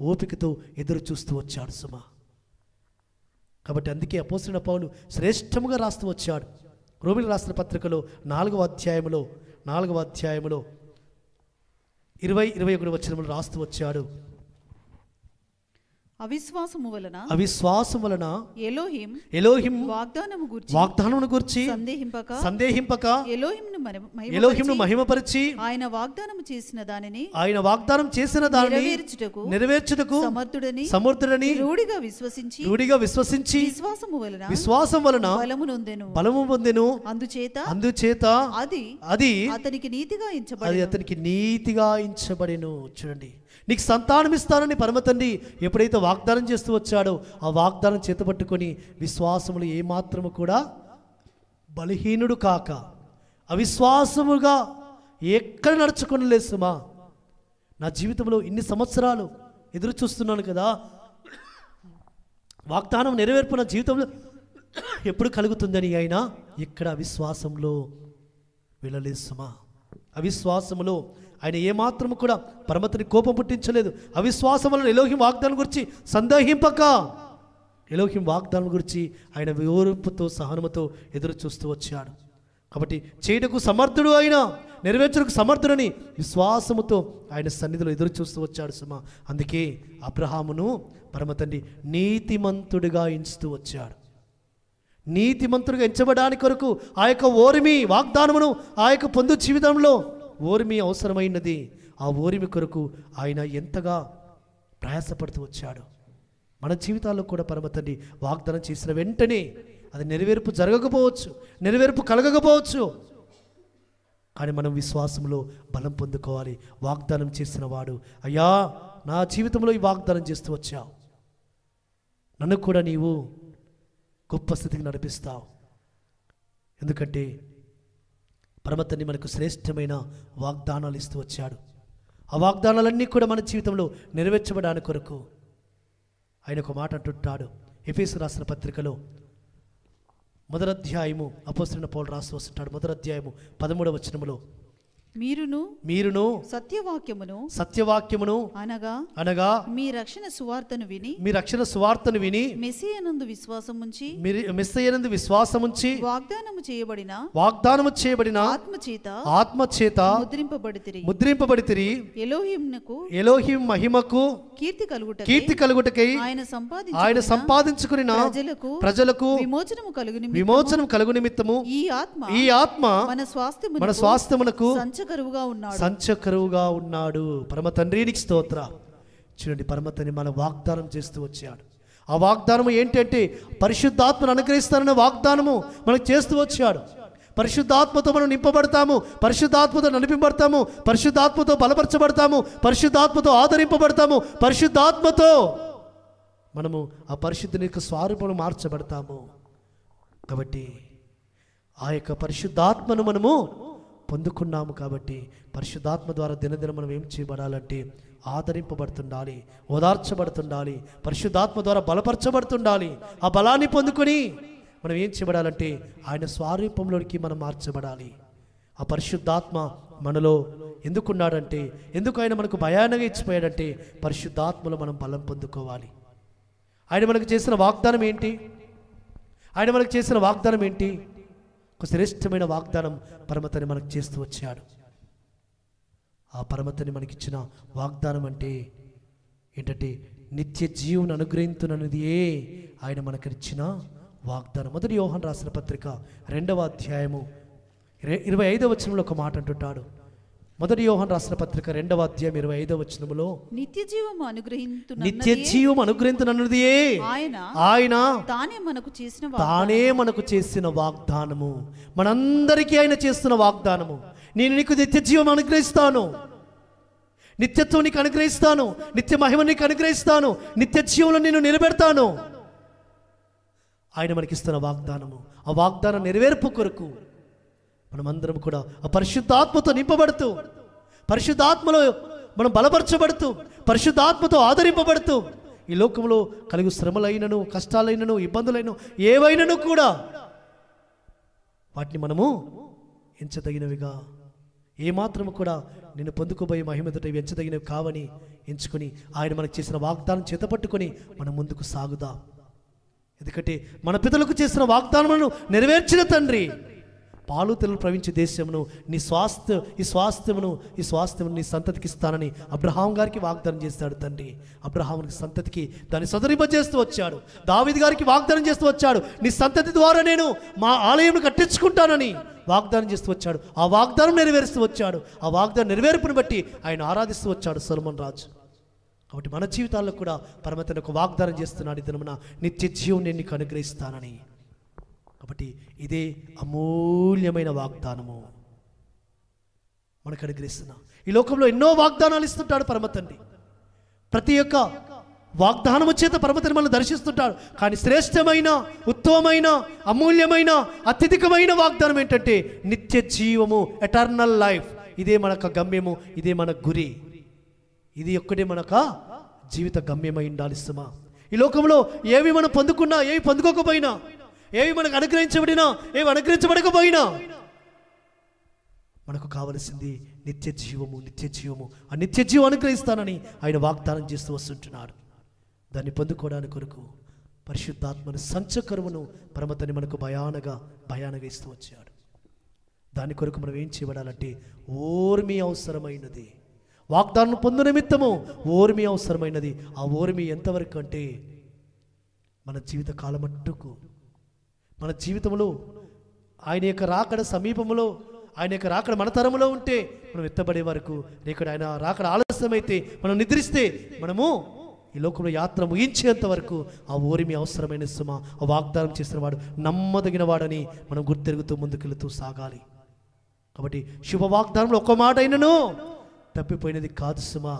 ఓపికతో ఎదురు చూస్తూ వచ్చాడు సుమా. కాబట్టి అందుకే అపోస్తలుడైన పౌలు శ్రేష్టముగా రాస్తూ వచ్చాడు. రోమీయులకు రాసిన పత్రికలో 4వ అధ్యాయములో 20-21 వచనములు రాస్తూ వచ్చాడు. అవిశ్వాసము వలన ఎలోహిం వాగ్దానమును గూర్చి సందేహింపక ఎలోహింను మహిమపరిచి ఆయన వాగ్దానం చేసిన దానిని నెరవేర్చుటకు సమర్థుడని రూఢిగా విశ్వసించి విశ్వాసం వలన బలము పొందెను. అందుచేత అది అతనికి నీతిగా ఎంచబడెను. చూడండి, నీకు సంతానం ఇస్తానని పరమ తండ్రి ఎప్పుడైతే వాగ్దానం చేస్తూ వచ్చాడో ఆ వాగ్దానం చేతపట్టుకొని విశ్వాసములు ఏమాత్రము కూడా బలహీనుడు కాక అవిశ్వాసముగా ఎక్కడ నడుచుకొనలేదు సుమా. నా జీవితంలో ఇన్ని సంవత్సరాలు ఎదురు చూస్తున్నాను కదా, వాగ్దానం నెరవేర్పు నా జీవితంలో ఎప్పుడు కలుగుతుందని ఆయన ఇక్కడ అవిశ్వాసంలో వెళ్ళలేదు సుమా. అవిశ్వాసములో ఆయన ఏమాత్రము కూడా పరమతని కోపం పుట్టించలేదు. అవిశ్వాసం వలన ఎలోహిం వాగ్దానం గురించి సందేహింపక ఎలోహిం వాగ్దానం గురించి ఆయన ఓర్పుతో సహనముతో ఎదురు చూస్తూ వచ్చాడు. కాబట్టి చేయుటకు సమర్థుడు, ఆయన నెరవేర్చుటకు సమర్థుడని విశ్వాసముతో ఆయన సన్నిధిలో ఎదురు చూస్తూ వచ్చాడు సుమా. అందుకే అబ్రహామును పరమతండ్రి నీతిమంతుడిగా ఎంచుతూ వచ్చాడు. నీతిమంతుడిగా ఎంచబడడానికి కొరకు ఆ యొక్క ఓరిమి వాగ్దానమును ఆ యొక్క పొందు జీవితంలో ఓరిమి అవసరమైనది. ఆ ఓరిమి కొరకు ఆయన ఎంతగా ప్రయాసపడుతూ వచ్చాడు. మన జీవితాల్లో కూడా పరమతండ్రి వాగ్దానం చేసిన వెంటనే అది నెరవేర్పు జరగకపోవచ్చు, నెరవేర్పు కలగకపోవచ్చు, కానీ మనం విశ్వాసంలో బలం పొందుకోవాలి. వాగ్దానం చేసిన వాడు, అయ్యా నా జీవితంలో ఈ వాగ్దానం చేస్తూ వచ్చావు, నన్ను కూడా నీవు గొప్ప స్థితికి నడిపిస్తావు. ఎందుకంటే పరమతండ్రి మనకు శ్రేష్టమైన వాగ్దానాలు ఇస్తూ వచ్చాడు. ఆ వాగ్దానాలన్నీ కూడా మన జీవితంలో నెరవేర్చబడానికి కొరకు ఆయన ఒక మాట అంటుంటాడు. ఎఫెసీయులకు రాసిన పత్రికలో 1వ అధ్యాయము అపోస్తలుడైన పౌలు రాస్తూ వస్తుంటాడు. 1వ అధ్యాయము 13వ వచనములో మీరును సత్యవాక్యమును అనగా మీ రక్షణ సువార్తను విని మెస్సీయనందు విశ్వాసముంచి వాగ్దానము చేయబడిన ఆత్మచేత ముద్రింపబడితిరి. ఎలోహిం మహిమకు కీర్తి కలుగుటకై ఆయన సంపాదించుకుని ప్రజలకు విమోచనము కలుగు నిమిత్తము ఈ ఆత్మ మన స్వాస్థ్యమునకు సంచకరువుగా ఉన్నాడు. పరమ తండ్రికి స్తోత్ర. చూడండి, పరమ తండ్రి మన వాగ్దానం చేస్తూ వచ్చాడు. ఆ వాగ్దానము ఏంటంటే పరిశుద్ధాత్మను అనుగ్రహిస్తానన్న వాగ్దానము మనకు చేస్తూ వచ్చాడు. పరిశుద్ధాత్మతో మనం నింపబడతాము, పరిశుద్ధాత్మతో నడిపింపబడతాము, పరిశుద్ధాత్మతో బలపరచబడతాము, పరిశుద్ధాత్మతో ఆదరింపబడతాము, పరిశుద్ధాత్మతో మనము ఆ పరిశుద్ధుని యొక్క స్వరూపమును మార్చబడతాము. కాబట్టి ఆ యొక్క పరిశుద్ధాత్మను మనము పొందుకున్నాము. కాబట్టి పరిశుద్ధాత్మ ద్వారా దినదినం మనం ఏం చేయబడాలంటే ఆదరింపబడుతుండాలి, ఓదార్చబడుతుండాలి, పరిశుద్ధాత్మ ద్వారా బలపరచబడుతుండాలి. ఆ బలాన్ని పొందుకొని మనం ఏం చేయబడాలంటే ఆయన స్వరూపంలోనికి మనం మార్చబడాలి. ఆ పరిశుద్ధాత్మ మనలో ఎందుకున్నాడంటే, ఎందుకు ఆయన మనకు భయానగా ఇచ్చిపోయాడంటే పరిశుద్ధాత్మలో మనం బలం పొందుకోవాలి. ఆయన మనకు చేసిన వాగ్దానం ఏంటి? ఒక శ్రేష్టమైన వాగ్దానం పరమతని మనకు చేస్తూ వచ్చాడు. ఆ పరమతని మనకిచ్చిన వాగ్దానం అంటే ఏంటంటే నిత్య జీవుని అనుగ్రహించునన్నది ఆయన మనకిచ్చిన వాగ్దానం. 1 యోహాను రాసిన పత్రిక 2వ అధ్యాయము 25వ వచనంలో ఒక మాట అంటుంటాడు. మొదటి యోహాను రాసిన పత్రిక 2వ అధ్యాయం 25వ వచనములో నిత్య జీవము అనుగ్రహించునన్నది ఆయన తానే మనకు చేసిన వాగ్దానము. మనందరికీ ఆయన చేస్తున్న వాగ్దానము. నేను నీకు నిత్య జీవం అనుగ్రహిస్తాను, నిత్యత్వం నీకు అనుగ్రహిస్తాను, నిత్య మహిమ నీకు అనుగ్రహిస్తాను, నిత్య జీవంలో నేను నిలబెడతాను. ఆయన మనకిస్తున్న వాగ్దానము. ఆ వాగ్దానం నెరవేర్పు కొరకు మనమందరం కూడా ఆ పరిశుద్ధాత్మతో నింపబడుతూ, పరిశుద్ధాత్మలో మనం బలపరచబడుతూ, పరిశుద్ధాత్మతో ఆదరింపబడుతూ ఈ లోకంలో కలిగి శ్రమలైనను, కష్టాలైనను, ఇబ్బందులైనను ఏవైనను కూడా వాటిని మనము ఎంచదగినవిగా, ఏమాత్రము కూడా నేను పొందుకోబోయే మహిమతో ఇవి ఎంచదగినవి కావని ఎంచుకొని ఆయన మనకు చేసిన వాగ్దానం చేతపట్టుకొని మనం ముందుకు సాగుదాం. ఎందుకంటే మన పితరులకు చేసిన వాగ్దానములను నెరవేర్చిన తండ్రి, పాలు తెలు ప్రవహించే దేశమును నీ ఈ స్వాస్థ్యమును నీ సంతతికి ఇస్తానని అబ్రహాం గారికి వాగ్దానం చేస్తాడు తండ్రి. అబ్రహామునికి సంతతికి దాన్ని సదరింపజేస్తూ వచ్చాడు. దావీదు గారికి వాగ్దానం చేస్తూ వచ్చాడు, నీ సంతతి ద్వారా నేను మా ఆలయం కట్టించుకుంటానని వాగ్దానం చేస్తూ వచ్చాడు. ఆ వాగ్దానం నెరవేరుస్తూ వచ్చాడు. ఆ వాగ్దానం నెరవేర్పును బట్టి ఆయన ఆరాధిస్తూ వచ్చాడు సొలొమోను రాజు. కాబట్టి మన జీవితాల్లో కూడా పరమతండ్రి ఒక వాగ్దానం చేస్తున్నాడు, ఈ దినమున నిత్య జీవం నేను నీకు అనుగ్రహిస్తానని. కాబట్టి ఇదే అమూల్యమైన వాగ్దానము మనకు అనుగ్రహిస్తున్నా. ఈ లోకంలో ఎన్నో వాగ్దానాలు ఇస్తుంటాడు పరమతండ్రి. ప్రతి ఒక్క వాగ్దానము చేత పరమతండ్రి మనల్ని దర్శిస్తుంటాడు. కానీ శ్రేష్టమైన, ఉత్తమమైన, అమూల్యమైన, అత్యధికమైన వాగ్దానం ఏంటంటే నిత్య జీవము, ఎటర్నల్ లైఫ్. ఇదే మనకు గమ్యము, ఇదే మన గురి, ఇది ఒక్కటే మనకు జీవిత గమ్యమై ఉండాలి. సుమా, ఈ లోకంలో ఏవి మనం పొందుకున్నా, ఏవి పొందుకోకపోయినా, ఏవి మనకు అనుగ్రహించబడినా, ఏవి అనుగ్రహించబడకపోయినా మనకు కావలసింది నిత్య జీవము. నిత్య జీవము, ఆ నిత్య జీవం అనుగ్రహిస్తానని ఆయన వాగ్దానం చేస్తూ వస్తుంటున్నాడు. దాన్ని పొందుకోవడానికి కొరకు పరిశుద్ధాత్మను సంచకరువును పరమతని మనకు భయానగా ఇస్తూ వచ్చాడు. దాని కొరకు మనం ఏం చేయబడాలంటే ఓర్మి అవసరమైనది. వాగ్దానం పొందు నిమిత్తము ఓర్మి అవసరమైనది. ఆ ఓర్మి ఎంతవరకు అంటే మన జీవిత కాలమట్టుకు, మన జీవితంలో ఆయన యొక్క రాకడ సమీపంలో, ఆయన యొక్క రాకడ మన తరములో ఉంటే మనం ఎత్తబడే వరకు, లేక ఆయన రాకడ ఆలస్యమైతే, మనం నిద్రిస్తే, మనము ఈ లోకంలో యాత్ర ముగించేంత వరకు ఆ ఓరిమి అవసరమైన సుమా. ఆ వాగ్దానం చేసిన వాడు నమ్మదగిన వాడని మనం గుర్తెరుగుతూ ముందుకెళ్తూ సాగాలి. కాబట్టి శుభ వాగ్దానంలో ఒక్క మాట అయినను తప్పిపోయినది కాదు సుమా.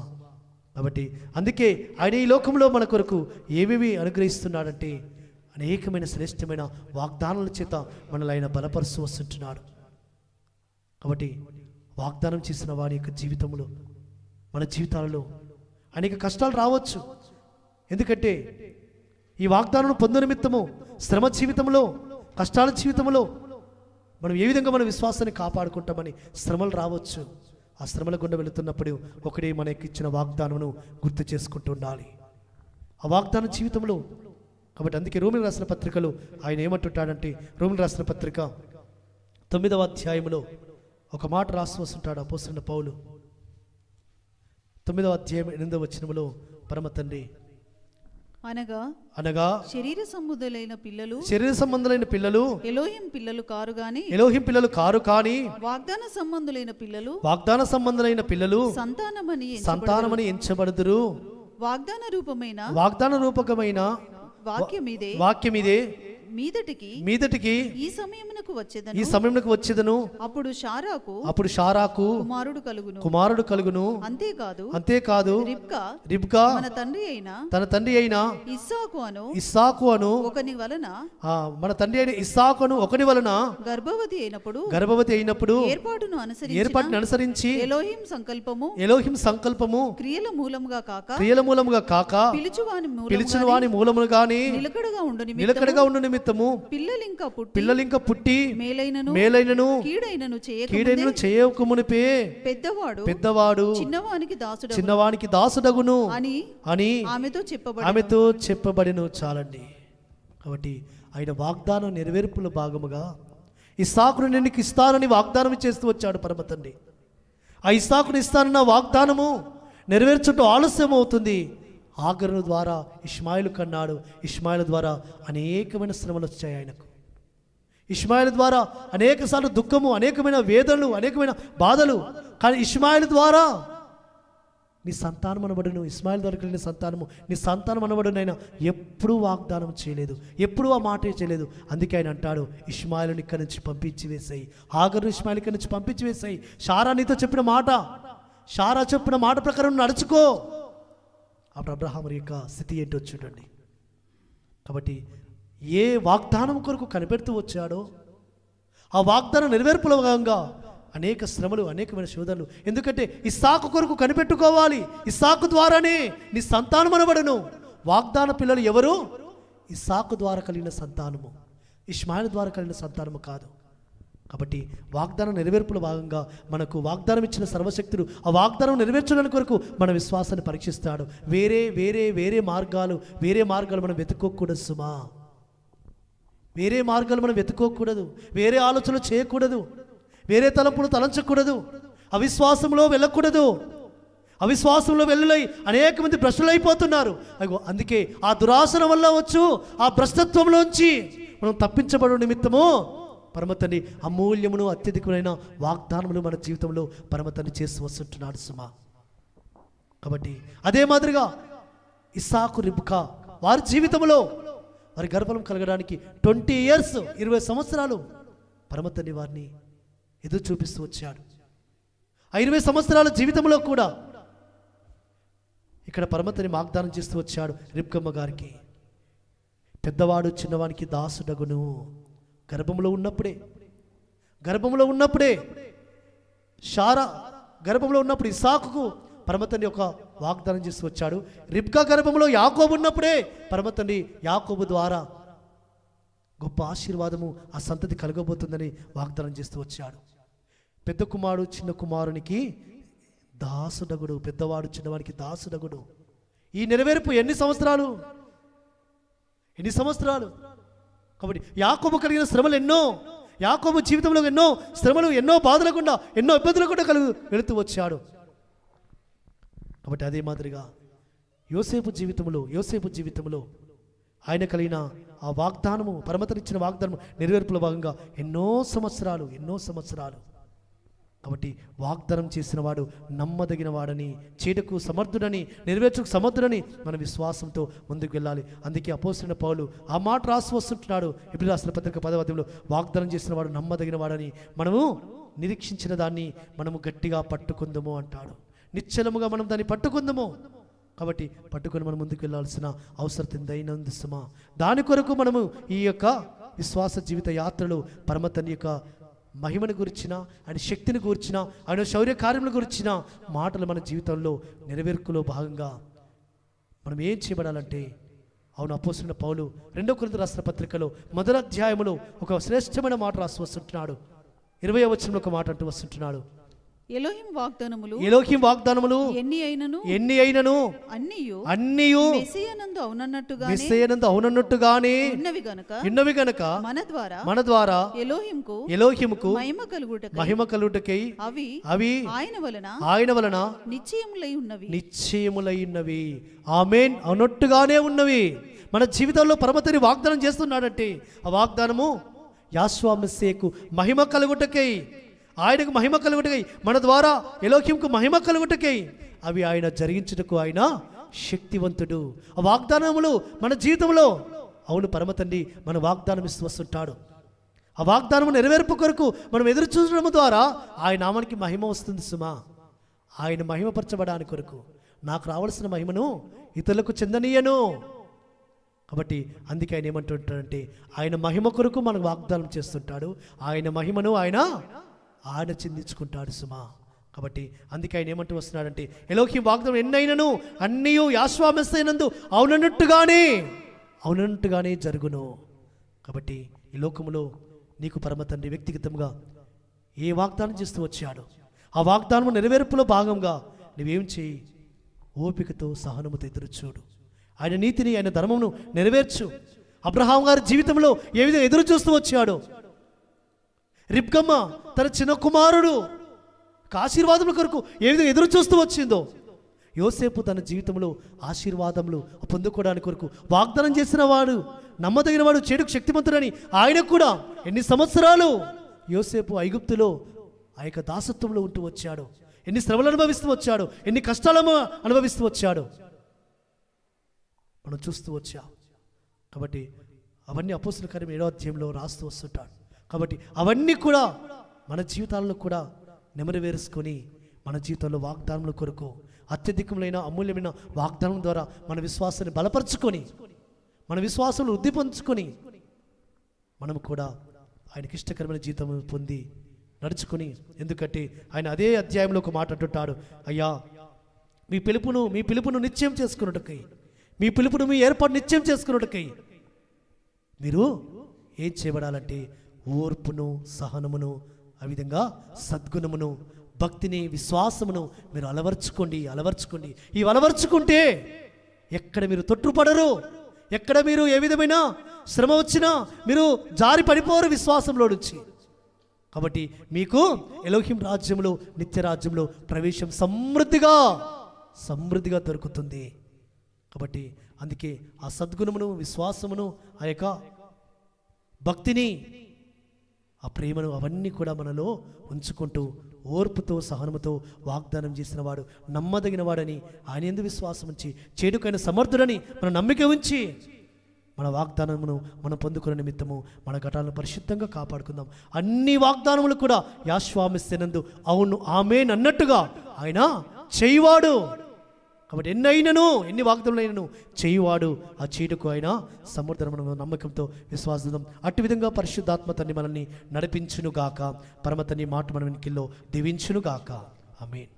కాబట్టి అందుకే ఆయన ఈ లోకంలో మన కొరకు ఏవేవి అనుగ్రహిస్తున్నాడంటే అనేకమైన శ్రేష్టమైన వాగ్దానాల చేత మనల్ని ఆయన బలపరుస్తూ వస్తుంటున్నాడు. కాబట్టి వాగ్దానం చేసిన వారి యొక్క జీవితంలో, మన జీవితాలలో అనేక కష్టాలు రావచ్చు. ఎందుకంటే ఈ వాగ్దానం పొందు నిమిత్తము శ్రమ జీవితంలో, కష్టాల జీవితంలో మనం ఏ విధంగా మన విశ్వాసాన్ని కాపాడుకుంటామని శ్రమలు రావచ్చు. ఆ శ్రమల గుండా వెళుతున్నప్పుడు ఒకడే మనకి ఇచ్చిన వాగ్దానమును గుర్తు చేసుకుంటూ ఉండాలి, ఆ వాగ్దానం జీవితంలో. కాబట్టి అందుకే రోమిలకు రాసిన పత్రికలో ఆయన ఏమంటుంటాడంటే, రోమిలకు రాసిన పత్రిక 9వ అధ్యాయంలో ఒక మాట రాసి వస్తుంటాడు అపోస్తలుడైన పౌలు. 9వ అధ్యాయం 8వ వచనములో పరమ తండ్రి అనగా శరీర సంబంధులైన పిల్లలు ఎలోహిం పిల్లలు కారు కానీ వాగ్దాన సంబంధులైన పిల్లలు సంతానమని ఎంచబడుదురు. వాగ్దాన రూపకమైన వాక్యమిదే మీదటికి ఈ సమయమునకు వచ్చేదను. అప్పుడు షారాకు కుమారుడు కలుగును. అంతేకాదు రిబ్కా తన తండ్రి అయిన ఇస్సాకు అను మన తండ్రి అయిన ఇస్సాకును ఒకని వలన గర్భవతి అయినప్పుడు ఏర్పాటును అనుసరించి ఎలోహిం సంకల్పము క్రియల మూలముగా కాక పిలిచిన వాని మూలమును గాని నిలకడగా ఉండు నిమిత్తము పిల్లలింక పుట్టి మేలైనను కీడైనను చేయకమునిపే పెద్దవాడు చిన్నవానికి దాసుడగును అని ఆమెతో చెప్పబడిను. చాలండి. కాబట్టి ఆయన వాగ్దానం నెరవేర్పుల భాగముగా ఇస్సాకును నేను నీకు ఇస్తానని వాగ్దానం చేస్తూ వచ్చాడు పరమ తండ్రి. ఆ ఇస్సాకును ఇస్తానన్న వాగ్దానము నెరవేర్చుటూ ఆలస్యం అవుతుంది. ఆగరు ద్వారా ఇష్మాయిలు కన్నాడు. ఇష్మాయిల ద్వారా అనేకమైన శ్రమలు వచ్చాయి ఆయనకు. ఇష్మాయిల్ ద్వారా అనేకసార్లు దుఃఖము, అనేకమైన వేదనలు, అనేకమైన బాధలు. కానీ ఇష్మాయిల్ ద్వారా నీ సంతానం అనబడును, ఇస్మాయిల్ ద్వారా కలిగిన సంతానము నీ సంతానం అనబడునైనా ఎప్పుడూ వాగ్దానం చేయలేదు, ఎప్పుడూ ఆ మాట చేయలేదు. అందుకే ఆయన అంటాడు, ఇష్మాయిల్ని ఇక్కడి నుంచి పంపించి వేసాయి, హాగరు ఇష్మాయిల్ ఇక్కడి నుంచి పంపించి వేసాయి. షారా నీతో చెప్పిన మాట, షారా చెప్పిన మాట ప్రకారం నడుచుకో. అప్పుడు అబ్రహాము యొక్క స్థితి ఏంటో చూడండి. కాబట్టి ఏ వాగ్దానం కొరకు కనిపెడుతూ వచ్చాడో ఆ వాగ్దానం నెరవేర్పుల భాగంగా అనేక శ్రమలు, అనేకమైన శోధనలు. ఎందుకంటే ఇస్సాకు కొరకు కనిపెట్టుకోవాలి. ఇస్సాకు ద్వారానే నీ సంతానం అనబడును. వాగ్దాన పిల్లలు ఎవరు? ఇస్సాకు ద్వారా కలిగిన సంతానము, ఇష్మాయిల్ ద్వారా కలిగిన సంతానము కాదు. కాబట్టి వాగ్దానం నెరవేర్పుల భాగంగా మనకు వాగ్దానం ఇచ్చిన సర్వశక్తుడు ఆ వాగ్దానం నెరవేర్చడానికి కొరకు మన విశ్వాసాన్ని పరీక్షిస్తాడు. వేరే వేరే వేరే మార్గాలు మనం వెతుక్కోకూడదు సుమా. వేరే మార్గాలు మనం వెతుక్కోకూడదు, వేరే ఆలోచనలు చేయకూడదు, వేరే తలంపులు తలంచకూడదు, అవిశ్వాసంలో వెళ్ళకూడదు. అవిశ్వాసంలో వెళ్ళలై అనేక మంది భ్రష్టులైపోతున్నారు. అగో అందుకే ఆ దురాశల వల్ల వచ్చు ఆ భ్రష్టత్వంలోంచి మనం తప్పించబడు నిమిత్తము పరమతండ్రి అమూల్యమును అత్యధికమైన వాగ్దానములు మన జీవితంలో పరమతండ్రి చేసి వస్తుంటున్నాడు సుమా. కాబట్టి అదే మాదిరిగా ఇస్సాకు, రిబ్కా వారి జీవితంలో వారి గర్భఫలం కలగడానికి 20 years 20 సంవత్సరాలు పరమతండ్రి వారిని ఎదురు చూపిస్తూ వచ్చాడు. ఆ 20 సంవత్సరాల జీవితంలో కూడా ఇక్కడ పరమతండ్రి వాగ్దానం చేస్తూ వచ్చాడు రిబ్కమ్మ గారికి, పెద్దవాడు చిన్నవానికి దాసుడగును. గర్భంలో ఉన్నప్పుడే షారా గర్భంలో ఉన్నప్పుడు ఇస్సాకుకు పరమతండ్రి ఒక వాగ్దానం చేసి వచ్చాడు. రిబ్కా గర్భంలో యాకోబు ఉన్నప్పుడే పరమతండ్రి యాకోబు ద్వారా గొప్ప ఆశీర్వాదము ఆ సంతతి కలగబోతుందని వాగ్దానం చేస్తూ వచ్చాడు. పెద్ద కుమారుడు చిన్న కుమారునికి దాసుడగుడు, పెద్దవాడు చిన్నవాడికి దాసుడగుడు. ఈ నెరవేర్పు ఎన్ని సంవత్సరాలు? కాబట్టి యాకోబు కలిగిన శ్రమలు ఎన్నో, యాకోబు జీవితంలో ఎన్నో శ్రమలు, ఎన్నో బాధల గుండా, ఎన్నో ఇబ్బందులు కూడా వెళుతూ వచ్చాడు. కాబట్టి అదే మాదిరిగా యోసేపు జీవితంలో ఆయన కలిగిన ఆ వాగ్దానము, పరమతనిచ్చిన వాగ్దానము నెరవేర్పుల భాగంగా ఎన్నో సంవత్సరాలు. కాబట్టి వాగ్దానం చేసిన వాడు నమ్మదగిన వాడని, చేయటకు సమర్థుడని, నెరవేర్చకు సమర్థుడని మన విశ్వాసంతో ముందుకు వెళ్ళాలి. అందుకే అపోస్తలుడైన పౌలు ఆ మాట రాసి వస్తుంటున్నాడు. ఎబ్రీ రాసిన పత్రిక 10వ అధ్యాయంలో వాగ్దానం చేసిన వాడు నమ్మదగిన వాడని, మనము నిరీక్షించిన దాన్ని మనము గట్టిగా పట్టుకుందాము అంటాడు. నిశ్చలముగా మనం దాన్ని పట్టుకుందాము. కాబట్టి పట్టుకొని మనం ముందుకు వెళ్ళాల్సిన అవసరం ఎంతైనందు సుమా. దాని కొరకు మనము ఈ యొక్క విశ్వాస జీవిత యాత్రలో పరమతండ్రి యొక్క మహిమను గురించిన, ఆయన శక్తిని గురించిన, ఆయన శౌర్య కార్యముల గురించిన మాటలు మన జీవితంలో నెరవేర్పులో భాగంగా మనం ఏం చేయబడాలంటే, అవును అపోస్తలుడైన పౌలు 2 కొరింథీ రాసిన పత్రికలో 1వ అధ్యాయములో ఒక శ్రేష్టమైన మాట రాసి వస్తుంటున్నాడు. 20వ వచనంలో ఒక మాట అంటూ వస్తుంటున్నాడు, ఎలోహిం వాగ్దానములు ఎన్ని అయినను అన్నియు మెస్సియానందు అవునన్నట్టుగానే ఉన్నవి గనుక మన ద్వారా ఎలోహిముకు మహిమ కలుగుటకై అవి ఆయన వలన నిశ్చయములై ఉన్నవి. ఆమేన్. అవునట్టుగానే ఉన్నవి. మన జీవితంలో పరమతండ్రి వాగ్దానం చేస్తున్నాడంటే ఆ వాగ్దానము యాషువా మెస్సియాకు మహిమ కలుగుటకై, ఆయనకు మహిమ కలుగుటకై, మన ద్వారా ఎలోహింకు మహిమ కలుగుటకై, అవి ఆయన జరిగించుటకు ఆయన శక్తివంతుడు. ఆ వాగ్దానములు మన జీవితంలో, అవును పరమతండ్రి మన వాగ్దానం ఇస్తూ వస్తుంటాడు. ఆ వాగ్దానము నెరవేర్పు కొరకు మనం ఎదురు చూడడం ద్వారా ఆయన నామానికి మహిమ వస్తుంది సుమా. ఆయన మహిమపరచబడానికి కొరకు నాకు రావాల్సిన మహిమను ఇతరులకు చెందనీయను. కాబట్టి అందుకే ఆయన ఏమంటుంటాడంటే ఆయన మహిమ కొరకు మనకు వాగ్దానం చేస్తుంటాడు. ఆయన మహిమను ఆయన చెందించుకుంటాడు సుమా. కాబట్టి అందుకే ఆయన ఏమంటూ వస్తున్నాడంటే ఎలోహిం వాగ్దానం ఎన్నైనను అన్నీయు యాషువా మెస్సియానందు అవునట్టుగానే జరుగును. కాబట్టి ఈ లోకములో నీకు పరమతండ్రి వ్యక్తిగతంగా ఏ వాగ్దానం చేస్తూ వచ్చాడో ఆ వాగ్దానం నెరవేర్పులో భాగంగా నువ్వేం చేయి? ఓపికతో సహనముతో ఎదురు చూడు. ఆయన నీతిని, ఆయన ధర్మమును నెరవేర్చు. అబ్రహాం గారి జీవితంలో ఏ విధంగా ఎదురు చూస్తూ వచ్చాడో, రిబ్కమ్మ తన చిన్న కుమారుడు ఆశీర్వాదముల కొరకు ఏ విధంగా ఎదురు చూస్తూ వచ్చిందో, యోసేపు తన జీవితంలో ఆశీర్వాదములు పొందుకోవడానికి కొరకు వాగ్దానం చేసిన వాడు, నమ్మదగిన వాడు, చెడుకు శక్తిమంతుడని ఆయన కూడా ఎన్ని సంవత్సరాలు యోసేపు ఐగుప్తులో ఆ యొక్క దాసత్వంలో ఉంటూ వచ్చాడు, ఎన్ని శ్రమలు అనుభవిస్తూ వచ్చాడు, ఎన్ని కష్టాలను అనుభవిస్తూ వచ్చాడు మనం చూస్తూ వచ్చాం. కాబట్టి అవన్నీ అపోస్తలుల కార్యం 7వ అధ్యాయంలో రాస్తూ వస్తుంటాడు. కాబట్టి అవన్నీ కూడా మన జీవితాలను కూడా నెమరువేరుసుకొని మన జీవితంలో వాగ్దానముల కొరకు అత్యధికమైన అమూల్యమైన వాగ్దానం ద్వారా మన విశ్వాసాన్ని బలపరుచుకొని మన విశ్వాసంలో వృద్ధి పొందుకొని మనం కూడా ఆయనకి ఇష్టకరమైన జీవితం పొంది నడుచుకొని, ఎందుకంటే ఆయన అదే అధ్యాయంలో ఒక మాట అంటుంటాడు, అయ్యా మీ పిలుపును నిశ్చయం చేసుకున్నట్టుకై, మీ పిలుపును మీ ఏర్పాటు నిశ్చయం చేసుకున్నట్టుకై మీరు ఏం చేయబడాలంటే ఓర్పును, సహనమును, ఆ విధంగా సద్గుణమును, భక్తిని, విశ్వాసమును మీరు అలవర్చుకోండి. ఇవి అలవర్చుకుంటే ఎక్కడ మీరు తొట్టుపడరు, ఎక్కడ మీరు ఏ విధమైన శ్రమ వచ్చినా మీరు జారి పడిపోరు విశ్వాసంలో నుంచి. కాబట్టి మీకు ఎలోహిం రాజ్యంలో, నిత్య రాజ్యంలో ప్రవేశం సమృద్ధిగా దొరుకుతుంది. కాబట్టి అందుకే ఆ సద్గుణమును, విశ్వాసమును, ఆ యొక్క భక్తిని, ఆ ప్రేమను అవన్నీ కూడా మనలో ఉంచుకుంటూ ఓర్పుతో, సహనముతో వాగ్దానం చేసిన వాడు నమ్మదగిన వాడని, ఆయన యందు విశ్వాసం ఉంచి చేడుకైన సమర్థుడని మన నమ్మిక ఉంచి మన వాగ్దానమును మనం పొందుకునే నిమిత్తము మన ఘటాలను పరిశుద్ధంగా కాపాడుకుందాం. అన్ని వాగ్దానములు కూడా యాశ్వామిస్తేనందు అవును ఆమేన్ అన్నట్టుగా ఆయన చేయువాడు. కాబట్టి ఎన్ని వాగ్దానములైనను చేయువాడు, ఆ చేయుటకు ఆయన సమర్థనము నమ్మకంతో విశ్వాసం. అటు విధంగా పరిశుద్ధాత్మ తండ్రి మనల్ని నడిపించునుగాక, పరమ తండ్రి మాట మన వెనుకల్లో దీవించునుగాక. ఆమేన్.